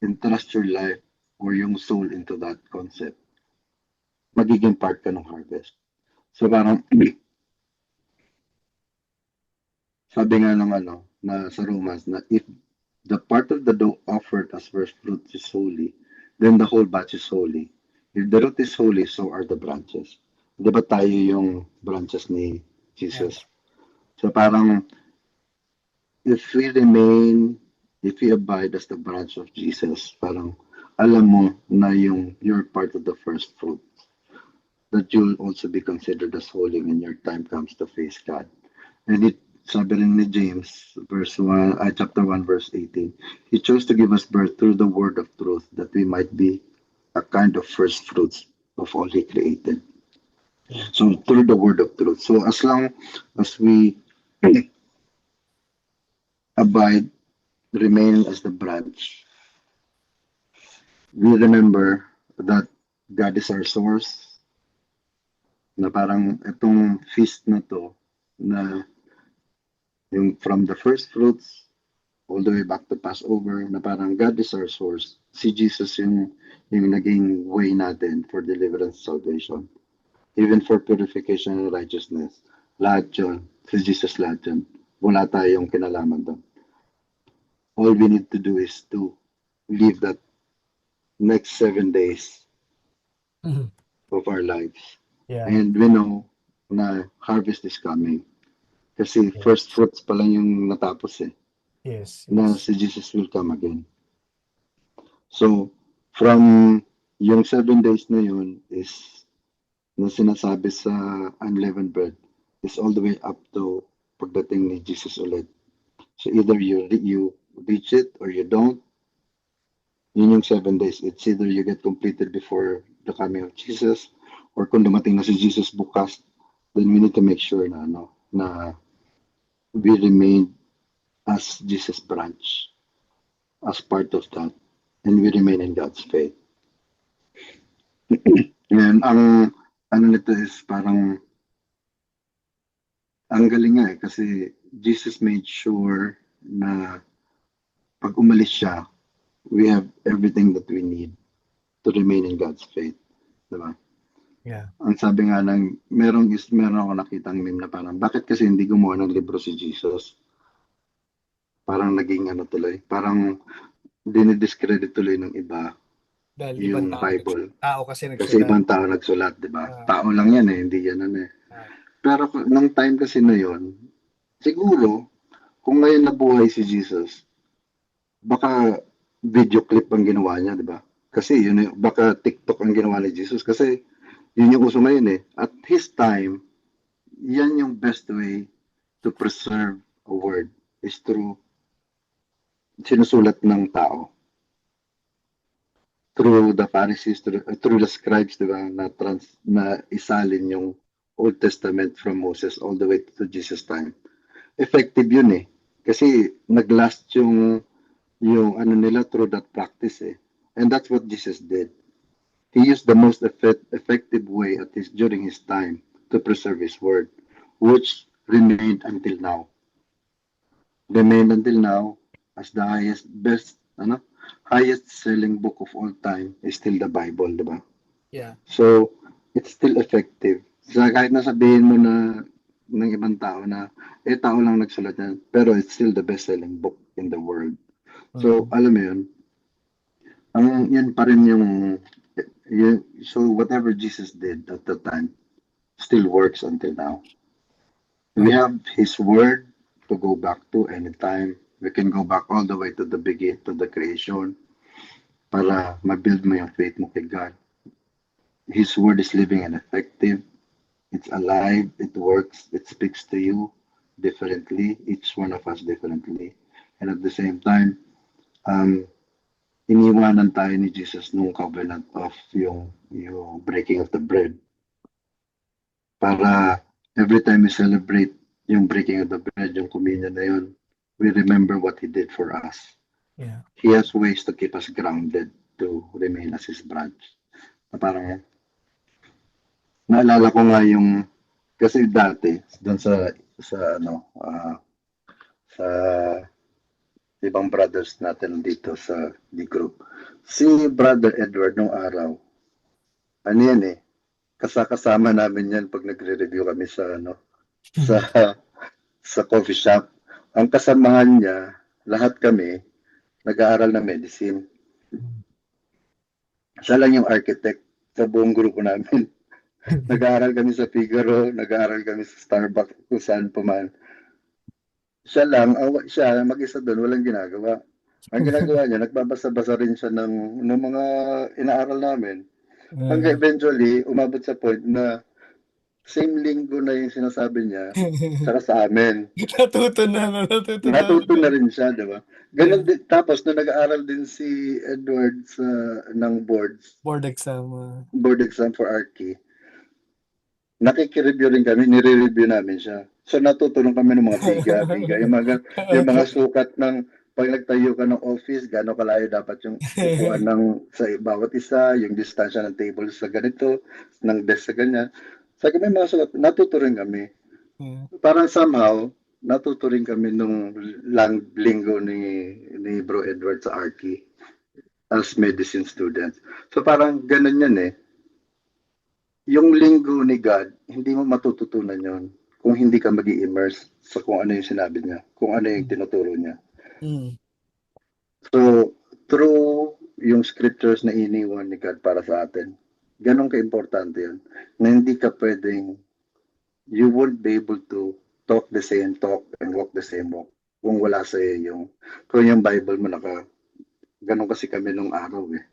entrust your life or yung soul into that concept, magiging part ka ng harvest. So parang sabi nga ng na sa Romans na if the part of the dough offered as first fruit is holy, then the whole batch is holy. If the root is holy, so are the branches. Di ba tayo yung branches ni Jesus? So parang if we abide as the branch of Jesus, parang alam mo na you're part of the first fruit, that you'll also be considered as holy when your time comes to face God. And sabi rin ni James, chapter 1, verse 18, He chose to give us birth through the word of truth, that we might be a kind of first fruits of all He created. So through the word of truth. So as long as we abide, remain as the branch, we remember that God is our source, na parang itong feast na to, na yung from the first fruits all the way back to Passover, na parang God is our source. Si Jesus yung naging way natin for deliverance, salvation. Even for purification and righteousness. Lahat yun. Si Jesus lahat yun. Wala tayong kinalaman doon. All we need to do is to live that next 7 days of our lives. Yeah. And we know na harvest is coming. Kasi first fruits pa lang yung natapos Yes. Na si Jesus will come again. So, from yung 7 days na yun is na sinasabi sa unleavened bread is all the way up to pagdating ni Jesus ulit. So either you reach it or you don't. Yun yung 7 days. It's either you get completed before the coming of Jesus or kung dumating na si Jesus bukas, then we need to make sure na we remain as Jesus branch, as part of that, and we remain in God's faith. And ang nito is parang ang galing nga kasi Jesus made sure na pag umalis siya, we have everything that we need to remain in God's faith. Diba? Yeah. Ang sabi nga meron ako nakitang meme na parang, bakit kasi hindi gumawa ng libro si Jesus? Parang naging tuloy, parang dinidiscredit tuloy ng iba Dahil yung Bible. Tao kasi nagsulat. Kasi ibang tao nagsulat, di ba? Tao lang yan hindi yan Pero nung time kasi na yon, siguro, kung ngayon nabuhay si Jesus, baka video clip ang ginawa niya, di ba? Kasi baka TikTok ang ginawa ni Jesus kasi yun yung uso ngayon At his time, yan yung best way to preserve a word is through sinusulat ng tao. Through the Pharisees, through the scribes, di ba, na isalin yung Old Testament from Moses all the way to Jesus' time. Effective yun Kasi naglast yung nila through that practice And that's what Jesus did. He used the most effective way during his time to preserve his word, which remained until now as the highest selling book of all time is still the Bible, di ba? Yeah. So, it's still effective. So, kahit na sabihin mo na ng ibang tao na, tao lang nagsulat yan, pero it's still the best-selling book in the world. So, alam mo yun, yan pa rin so whatever Jesus did at the time still works until now. We have His Word to go back to anytime. We can go back all the way to the beginning, to the creation, para ma-build mo yung faith mo kay God. His Word is living and effective. It's alive. It works. It speaks to you differently, each one of us differently. And at the same time, iniwanan tayo ni Jesus nung covenant of yung breaking of the bread. Para every time we celebrate yung breaking of the bread, yung communion na yun, we remember what He did for us. Yeah. He has ways to keep us grounded to remain as His branch. Na parang, naalala ko nga yung, kasi dati, doon sa ibang brothers natin dito sa D group, si Brother Edward nung araw, kasama namin yan pag nagre-review kami sa sa coffee shop. Ang kasamahan niya, lahat kami, nag-aaral na medicine. Siya lang yung architect sa buong grupo namin. Nag-aaral kami sa Figaro, nag-aaral kami sa Starbucks, kung saan pa man. Siya mag-isa doon, walang ginagawa. Ang ginagawa niya, nagbabasa-basa rin siya ng mga inaaral namin. Hanggang eventually, umabot sa point na same linggo na yung sinasabi niya, saka sa amin. Natuto na rin siya, di ba? Ganun din, tapos nung nag-aaral din si Edward ng board exam. board exam for Archie, nakikireview rin kami, nire-review namin siya. So natutulong kami ng mga biga, yung mga sukat ng pag nagtayo ka ng office, gaano kalayo dapat yung upuan sa bawat isa, yung distansya ng table sa ganito, ng desk sa ganyan. Sa may mga sukat, natuto rin kami. Parang somehow, natuto rin kami nung linggo ni Bro Edward sa Archie as medicine students. So parang ganun yan eh. Yung linggo ni God, hindi mo matututunan yon kung hindi ka mag-i-immerse sa kung ano yung sinabi niya, kung ano yung tinuturo niya. So, through yung scriptures na iniwan ni God para sa atin, ganun ka-importante yun, na hindi ka pwedeng, you won't be able to talk the same talk and walk the same walk kung wala sa iyo kung yung Bible mo ganun kasi kami nung araw eh.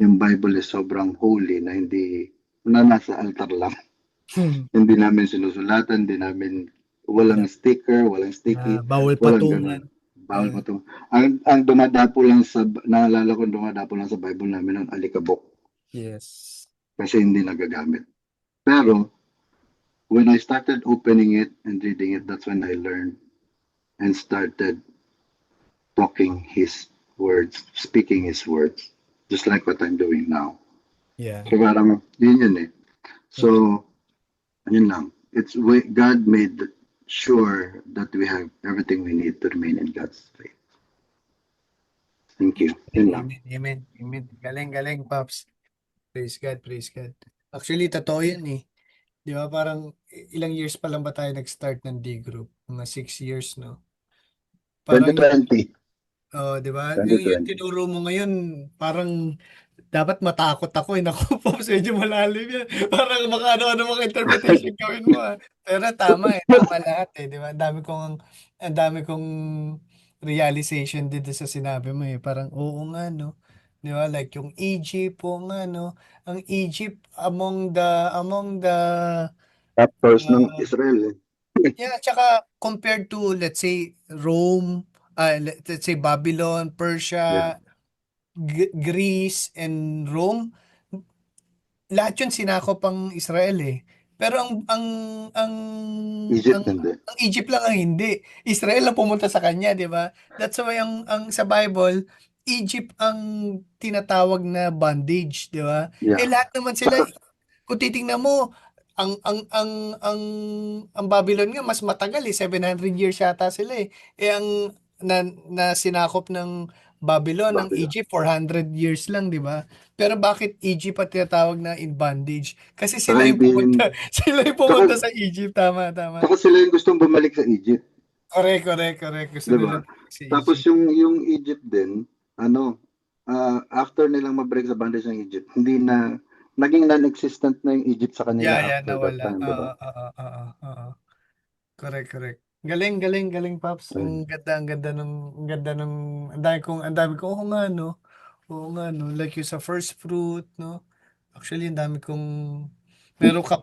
Yung Bible is sobrang holy na hindi nasa altar lang. Hindi namin sinusulatan, walang sticker, walang sticky. Bawal patungan. Bawal patungan. Ang dumadapo lang naalala ko dumadapo lang sa Bible namin ang alikabok. Yes. Kasi hindi nagagamit. Pero, when I started opening it and reading it, that's when I learned and started talking His words, speaking His words, just like what I'm doing now. Yeah. So parang yun eh. So, yun lang. God made sure that we have everything we need to remain in God's faith. Thank you. Yun lang. Amen. Galing, Pops. Praise God. Actually, totoo yan eh. Di ba, parang ilang years pa lang ba tayo nag-start ng D-Group? Mga 6 years, no? Parang 2020. di ba? 2020. Yung tinuro mo ngayon, parang dapat matakot ako eh. Naku, Pops, medyo malalim yan. Parang baka ano-ano mga interpretation gawin mo ah. Pero tama lahat eh, di ba? Ang dami kong realization dito sa sinabi mo eh. Parang oo nga, no? Di ba? Like yung Egypt, oo nga, no? Ang Egypt among the Tapos ng Israel eh. yeah, tsaka compared to let's say Rome, let's say Babylon, Persia, Greece and Rome, lahat yun sinakop ang Israel eh. Pero ang Egypt hindi. ang Egypt lang ang hindi. Israel lang pumunta sa kanya, di ba? That's why ang sa Bible, Egypt ang tinatawag na bondage, di ba? Yeah. Lahat naman sila, Saka, kung titingnan mo, ang ang Babylon nga mas matagal 700 years yata sila eh. Ang na sinakop ng Babylon, ng Babylon. Egypt 400 years lang, di ba? Pero bakit Egypt at tinatawag na in bondage? Kasi Saka sila yung pumunta, ibig, sila yung saka, pumunta sa Egypt, tama, tama. saka sila yung gustong bumalik sa Egypt. Correct, correct, correct. Gusto 'Di ba? nila sa Tapos Egypt. yung Egypt din, ano, after nilang ma-break sa bondage ng Egypt, hindi na naging non-existent na yung Egypt sa Yeah, kanila yeah, after that nawala. time, 'di ba? Oo, oo, oo, oo. Correct, correct. Galing, galing, galing, Paps. Ayun. Ang ganda ng, ang dami ko, oo nga, no? Oo nga, no? Like yung sa first fruit, no? Actually, ang dami kong, meron ka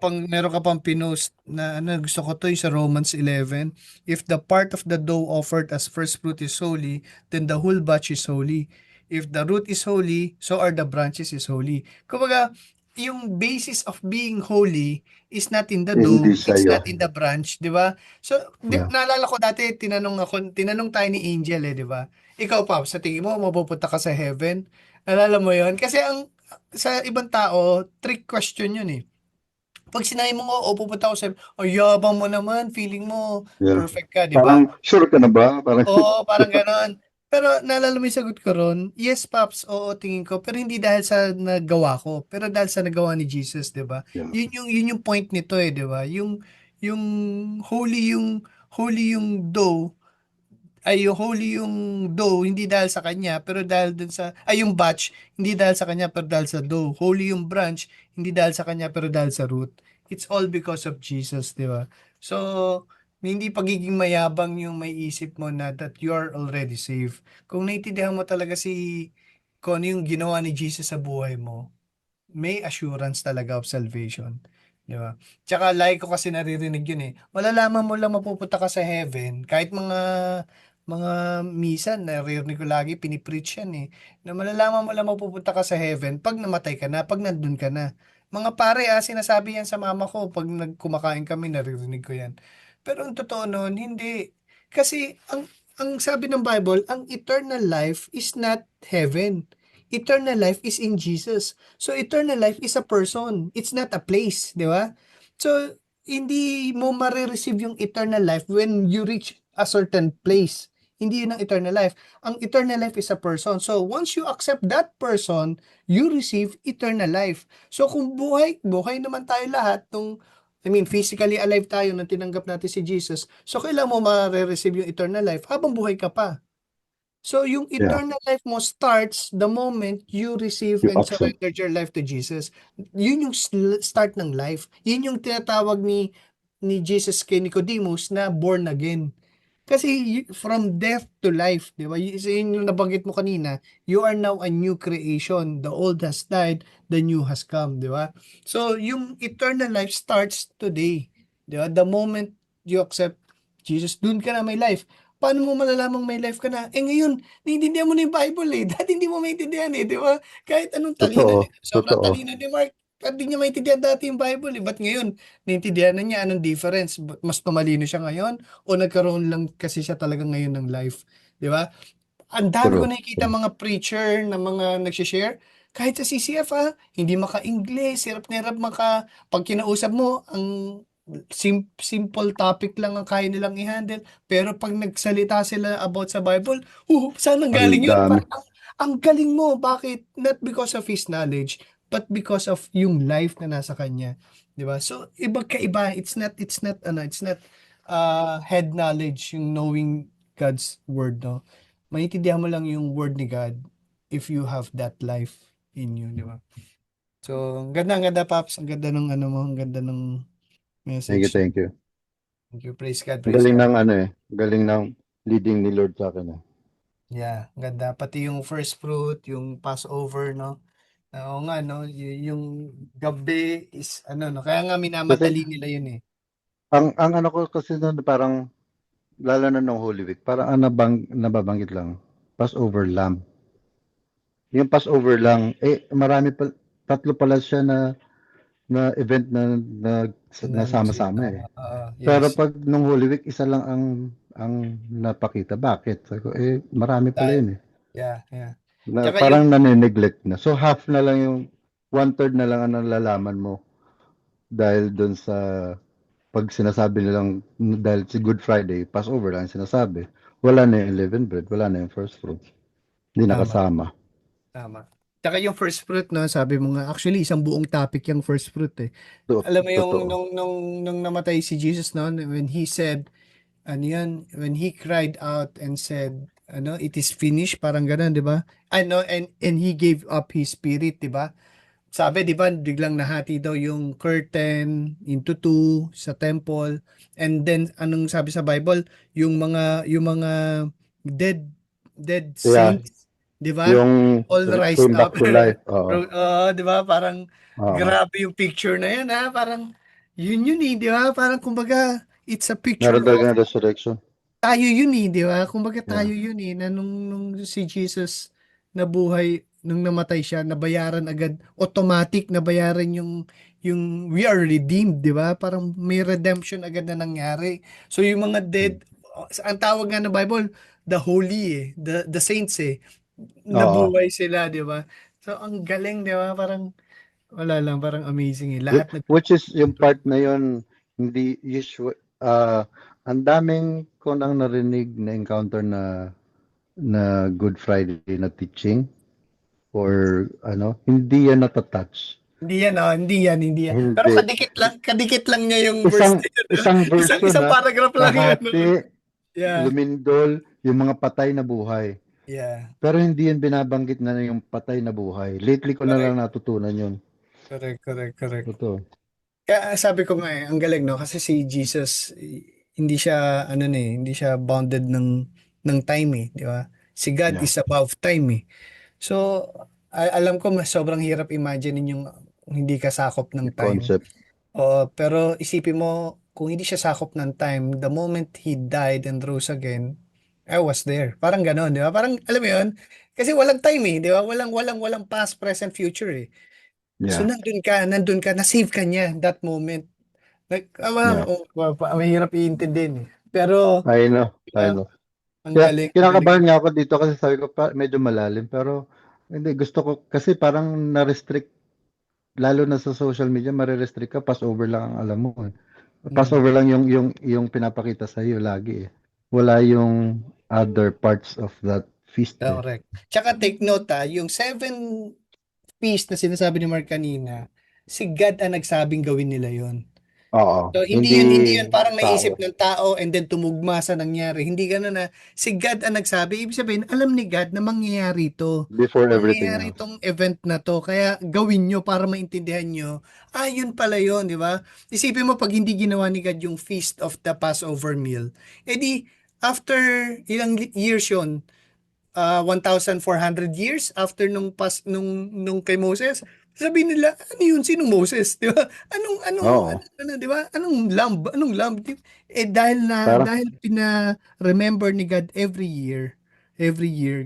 pang pinost na, ano, gusto ko to yung sa Romans 11. If the part of the dough offered as first fruit is holy, then the whole batch is holy. If the root is holy, so are the branches is holy. Kumbaga, yung basis of being holy is not in the Hindi dough, it's sa'yo. not in the branch, di ba? So, Yeah. naalala ko dati, tinanong tayo ni Angel di ba? Ikaw pa, sa tingin mo, mapupunta ka sa heaven? Naalala mo yon? Kasi sa ibang tao, trick question yun eh. Pag sinabi mo, oo, pupunta ako sa heaven, ay, yabang mo naman, feeling mo, Yeah. perfect ka, di ba? Parang sure ka na ba? Parang Oo, parang gano'n. Pero naalala mo yung sagot ko ron, yes, Paps, oo, tingin ko. Pero hindi dahil sa nagawa ko, pero dahil sa nagawa ni Jesus, di ba? yeah. Yun yung point nito eh, di ba? Yung holy yung dough, ay yung holy yung dough, hindi dahil sa kanya, pero dahil dun sa, ay yung batch, hindi dahil sa kanya, pero dahil sa dough. Holy yung branch, hindi dahil sa kanya, pero dahil sa root. It's all because of Jesus, di ba? So, hindi pagiging mayabang yung may isip mo na that you are already saved. Kung naiintindihan mo talaga kung ano yung ginawa ni Jesus sa buhay mo, may assurance talaga of salvation. Di ba? Tsaka lagi ko kasi naririnig yun eh. Malalaman mo lang mapupunta ka sa heaven, kahit mga misa, naririnig ko lagi, pinipreach yan eh. Na malalaman mo lang mapupunta ka sa heaven pag namatay ka na, pag nandun ka na. Mga pare sinasabi yan sa mama ko pag nagkumakain kami, naririnig ko yan. Pero ang totoo noon, hindi. Kasi ang sabi ng Bible, ang eternal life is not heaven. Eternal life is in Jesus. So, eternal life is a person. It's not a place, di ba? So, hindi mo marireceive yung eternal life when you reach a certain place. Hindi yun ang eternal life. Ang eternal life is a person. So, once you accept that person, you receive eternal life. So, kung buhay naman tayo lahat, physically alive tayo nang tinanggap natin si Jesus, so kailan mo ma-receive yung eternal life habang buhay ka pa. So, yung Yeah. eternal life mo starts the moment you receive You and accept. surrender your life to Jesus. Yun yung start ng life. Yun yung tinatawag ni Jesus kay Nicodemus na born again. Kasi from death to life, di ba? Yun yung nabanggit mo kanina, you are now a new creation. The old has died, the new has come, di ba? So, yung eternal life starts today. Di ba? The moment you accept Jesus, dun ka na may life. Paano mo malalamang may life ka na? Ngayon, naiintindihan mo na yung Bible eh. Dati hindi mo maintindihan eh, di ba? Kahit anong talino Totoo. niya, sobrang Totoo. talino ni Mark, hindi niya maintindihan dati yung Bible eh. Ba't ngayon, naiintindihan na niya anong difference? Mas tumalino siya ngayon? O nagkaroon lang kasi siya talaga ngayon ng life, 'di ba? Ang dami ko True. nakikita mga preacher na mga nagshi-share kahit sa CCF hindi maka-English, hirap na hirap pag kinausap mo, ang simple topic lang ang kaya nilang i-handle. Pero pag nagsalita sila about sa Bible, saan ang Ang galing yun? dami. Parang, ang galing mo. Bakit? Not because of his knowledge, but because of yung life na nasa kanya. 'Di ba? So, iba kaiba. It's not head knowledge yung knowing God's word, no? Maintindihan mo lang yung word ni God if you have that life in you, di ba? So, ang ganda, Paps. Ang ganda ng ano mo, ang ganda ng Thank you, message. thank you. Thank you. Praise God, Ang praise galing God. ng ano eh. Ang galing ng leading ni Lord sa akin eh. Yeah, ang ganda. Pati yung first fruit, yung Passover, no? Oo nga, no? Yung gabi is, ano, no? Kaya nga Kasi minamadali nila yun eh. ang ano ko kasi noon parang lalo na nung Holy Week, parang ang nababanggit lang, Passover lamb. Yung Passover lang, marami pa, tatlo pala siya na event na nasama-sama eh. Pero Yes. pag nung Holy Week, isa lang ang napakita. Bakit? Sabi ko, marami pala Dahil, yun eh. yeah, yeah. Na, Tsaka yung parang nanineglect na. So half na lang yung one-third na lang ang nalalaman mo dahil doon sa pag sinasabi nilang dahil si Good Friday, Passover lang ang sinasabi. Wala na yung leavened bread, wala na yung first fruits. Hindi tama, nakasama. tama. Tsaka yung first fruit, no, sabi mo nga, actually, isang buong topic yung first fruit eh. Alam mo yung Totoo. nung namatay si Jesus, no, when he said, ano yan, when he cried out and said, ano, it is finished, parang ganun, di ba? Ano, and he gave up his spirit, di ba? Sabi, di ba, biglang nahati daw yung curtain into two sa temple. And then, anong sabi sa Bible? Yung mga dead, dead Yeah, saints, di ba? yung All rised came up. back to life. Oo. Di ba? Parang, Oo. grabe yung picture na yan, ha? Parang, yun eh, di ba? Parang, kumbaga, it's a picture Meron of talaga resurrection. tayo yun eh, di ba? Kumbaga Yeah. tayo yun eh, na nung si Jesus nabuhay, nung namatay siya, nabayaran agad, automatic nabayaran yung we are redeemed, di ba? Parang may redemption agad na nangyari. So yung mga dead, ang tawag nga ng Bible, the holy eh, the saints eh, Oo. nabuhay sila, di ba? So ang galing, di ba? Parang wala lang, parang amazing eh. Lahat nag Which is yung part na yun, hindi usual, ang daming ko nang narinig na encounter na Good Friday na teaching or hindi yan natatouch. Hindi yan, oh, hindi yan, hindi yan. Pero Hindi. kadikit lang niya yung verse Isang na yun. isang verse yun Isang paragraph lang yun. nahati, Yeah, lumindol, yung mga patay na buhay. yeah. Pero hindi yan binabanggit na yung patay na buhay. Lately ko na lang Correct, natutunan yun. correct, correct, correct. Totoo. Kaya sabi ko nga eh, ang galing no kasi si Jesus hindi siya ano na eh, hindi siya bounded ng time eh, di ba? Si God Yeah. is above time eh. So alam ko mas sobrang hirap imagine yung hindi ka sakop ng Yung time. concept. Oo, pero isipin mo, kung hindi siya sakop ng time, the moment he died and rose again, I was there. Parang ganon, di ba? Parang, alam mo yun? Kasi walang time eh, di ba? Walang past, present, future eh. So, Yeah. nandun ka, na-save ka niya that moment. Like, Yeah. mahirap iintindihin eh. Pero, I know. I ah, know. ang Kaya galing, ang galing. kinakabahan nga ako dito kasi sabi ko medyo malalim pero hindi gusto ko kasi parang na-restrict lalo na sa social media marirestrict ka Passover lang ang alam mo eh. Mm, Passover lang yung pinapakita sa iyo lagi eh. Wala yung other parts of that feast eh. correct. Tsaka take note yung seven feast na sinasabi ni Mark kanina, si God ang nagsabing gawin nila yon. Oo, So hindi hindi yun parang tao naisip ng tao and then tumugma sa nangyari. Hindi gano'n na si God ang nagsabi. Ibig sabihin, alam ni God na mangyayari ito. before everything Mangyayari else. itong event na to. Kaya gawin nyo para maintindihan nyo. Yun pala yun, di ba? Isipin mo pag hindi ginawa ni God yung feast of the Passover meal. Di, after ilang years yun, 1,400 years after nung kay Moses. Sabi nila, ano yun? Sino Moses? Di ba? Oo, Di ba? Anong lamb? parang Dahil pina-remember ni God every year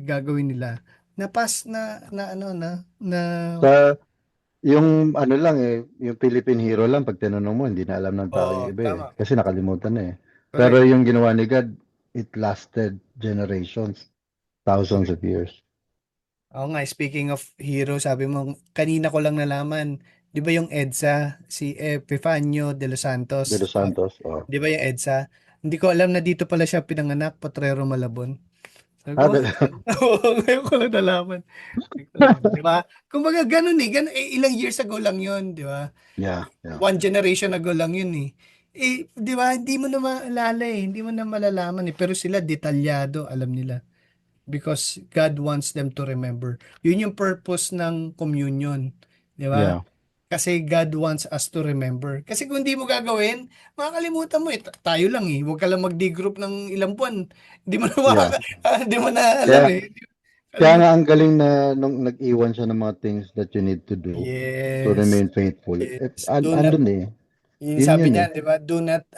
gagawin nila. Na pas na ano na sa yung lang eh, yung Philippine hero lang pag tinanong mo hindi na alam ng tao yung Oo, iba eh. tama. Kasi nakalimutan na eh. Pero Correct. yung ginawa ni God, it lasted generations, thousands Correct. of years. Oo nga, speaking of hero, sabi mo, kanina ko lang nalaman, di ba yung EDSA, si Epifanio de los De Santos, Los Santos, oh. di ba yung EDSA? Hindi ko alam na dito pala siya pinanganak, Potrero Malabon. Sabi ko, oo, ngayon ko lang nalaman. Di ba? Kumbaga, ilang years ago lang yun, di ba? Yeah, yeah, One generation ago lang yun eh. Di ba, hindi mo na maalala eh, hindi mo na malalaman eh, pero sila detalyado, alam nila because God wants them to remember. Yun yung purpose ng communion, di ba? yeah, Kasi God wants us to remember. Kasi kung hindi mo gagawin, makakalimutan mo eh. Tayo lang eh. Huwag ka lang mag-group ng ilang buwan. Hindi mo na yeah. hindi mo na alam Kaya, eh. kaya nga Kalimutan. ang galing na nung nag-iwan siya ng mga things that you need to do to Yes. remain faithful. Yes. Do not, Andun eh. yung Yun sabi yun eh. niya, di ba? Do not,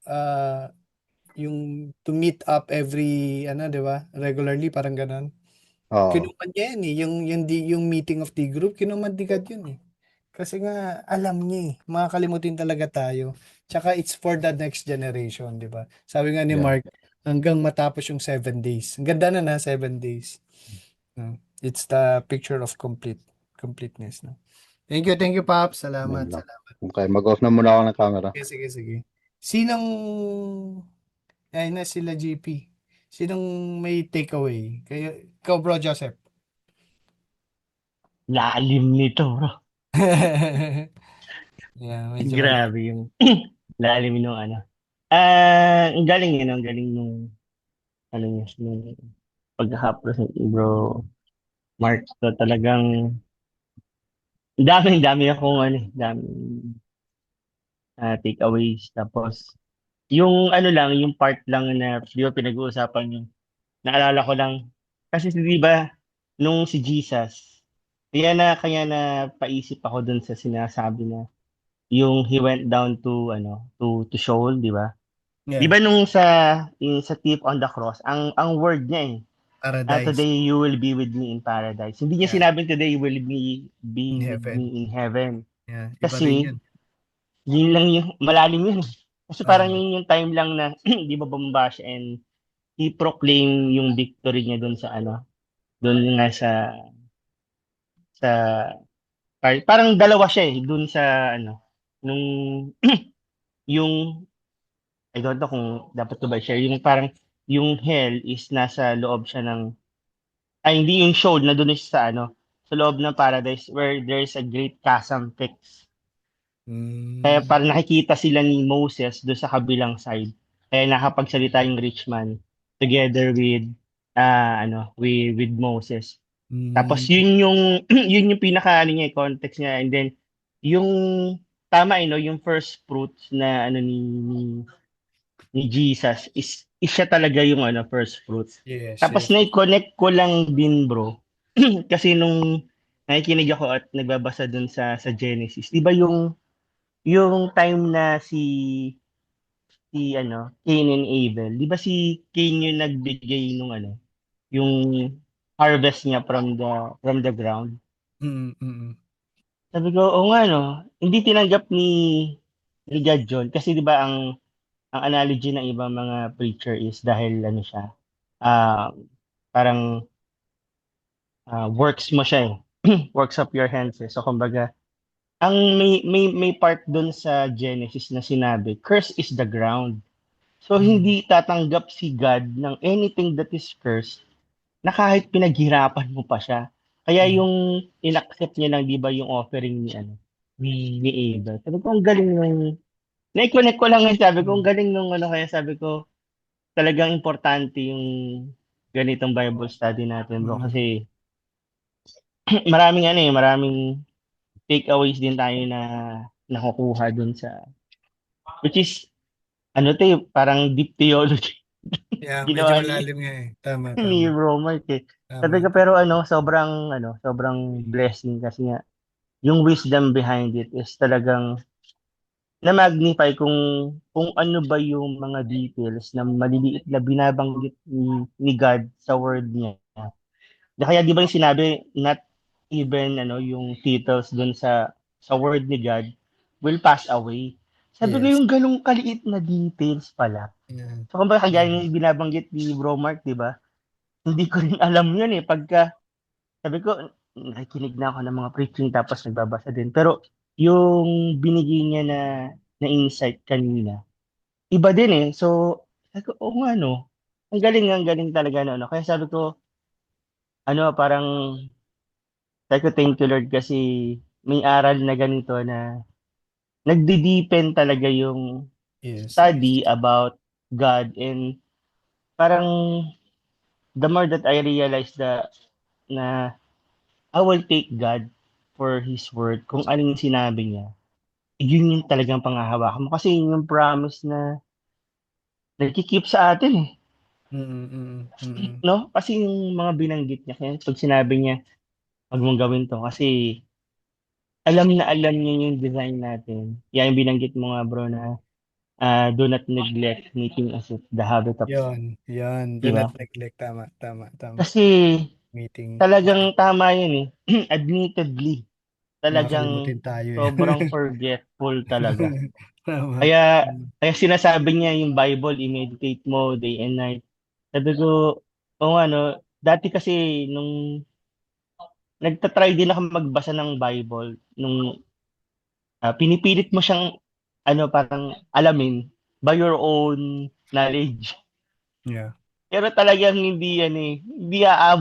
uh, yung to meet up every, di ba? Regularly, parang ganon. Oo, Kinuha niya yan eh, yung meeting of the group, kinuha ni God yun eh. Kasi nga, alam niya eh, makakalimutin talaga tayo. Tsaka it's for the next generation, di ba? Sabi nga ni yeah. Mark, hanggang matapos yung 7 days. Ang ganda na 7 days. It's the picture of completeness, no? Thank you, Pops. Ayun Salamat, lang. salamat. Okay, mag-off na muna ako ng camera. Sige, sige, sige. Sinong, ayun na sila GP. Sinong may takeaway? Kayo, ikaw, bro, Joseph. Lalim nito, bro. Yeah, medyo malalim. Grabe yung lalim nung ano. Ang galing yun, ang galing nung ano niya, nung pagka-present ni bro Mark. So talagang dami akong ano, dami takeaways. Tapos yung ano lang, yung part lang na di ba pinag-uusapan yung naalala ko lang kasi di ba nung si Jesus kaya na paisip ako dun sa sinasabi na yung he went down to ano to Sheol, di ba? Di Yeah, ba nung yung sa thief on the cross, ang word niya paradise. today you will be with me in paradise. Hindi niya Yeah, sinabing today you will in be with heaven. me in heaven. Yeah, iba rin Kasi yun. yun lang yung malalim yun. Kasi parang Tama. yun yung time lang na di ba bumaba siya and he proclaim yung victory niya doon sa ano, doon nga sa parang dalawa siya doon sa ano, nung yung I don't know kung dapat ko ba share yung parang yung hell is nasa loob siya ng hindi yung show na doon siya sa ano sa loob ng paradise where there's a great chasm fix. Kaya Mm, parang nakikita sila ni Moses doon sa kabilang side. Kaya nakapagsalita yung rich man together with with Moses. Tapos mm, yun yung yun yung pinaka ano niya, context niya and then yung tama yung first fruits na ano ni Jesus is siya talaga yung ano first fruits. yes, Tapos yes. na-connect ko lang din bro kasi nung nakikinig ako at nagbabasa dun sa Genesis, 'di ba yung time na si ano Cain and Abel, 'di ba si Cain yung nagbigay nung ano yung harvest niya from the ground. Mm, mm, Sabi ko, oo nga no, hindi tinanggap ni God John kasi 'di ba ang analogy ng ibang mga preacher is dahil ano siya, ah parang works mo siya works of your hands eh. So kumbaga, ang may part dun sa Genesis na sinabi, curse is the ground. So mm, hindi tatanggap si God ng anything that is cursed na kahit pinaghirapan mo pa siya. Kaya mm, yung inaccept niya lang 'di ba yung offering ni ano ni Abel. Sabi ko ang galing nung na-connect ko lang sabi ko ang mm, galing nung ano kaya sabi ko talagang importante yung ganitong Bible study natin bro mm. kasi maraming maraming takeaways din tayo na nakukuha dun sa which is ano parang deep theology Yeah, medyo ginawa malalim nga eh. Tama, ni tama. Romark eh. Sabi Tama. ko pero sobrang blessing kasi nga yung wisdom behind it is talagang na-magnify kung ano ba yung mga details na maliliit na binabanggit ni God sa word niya. Kaya di ba yung sinabi, not even yung titles dun sa word ni God will pass away. Sabi ko Yes. yung ganong kaliit na details pala. Yeah. So kung ba kagaya Mm, yung binabanggit ni Bro Mark, di ba? Hindi ko rin alam yun eh. Sabi ko, nakikinig na ako ng mga preaching tapos nagbabasa din. Pero yung binigay niya na insight kanina, iba din eh. So, sabi ko, oo nga no. Ang galing talaga no. Kaya sabi ko, parang sabi ko, thank you Lord kasi may aral na ganito na nagdi-deepen talaga yung yes, yes. study about God and parang the more that I realize na I will take God for His word kung ano yung sinabi niya. Yun yung talagang panghahawakan mo kasi yun yung promise na nagkikip sa atin eh. Mm, mm, mm. No? Kasi yung mga binanggit niya, kaya pag sinabi niya, wag mong gawin to kasi alam niya yung design natin. Yan yung binanggit mo nga bro na do not neglect meeting as if the habit of some. Yun. Do Di ba? not neglect. Tama, tama, tama. Kasi Meeting. talagang tama yun eh. Admittedly, talagang Makakalimutin tayo eh. sobrang forgetful talaga. Tama. Kaya, kaya sinasabi niya yung Bible, i-meditate mo day and night. Sabi ko, oo nga no, dati kasi nung nagtatry din ako magbasa ng Bible, nung pinipilit mo siyang parang alamin by your own knowledge. Yeah. Pero talagang hindi yan eh. Hindi aabot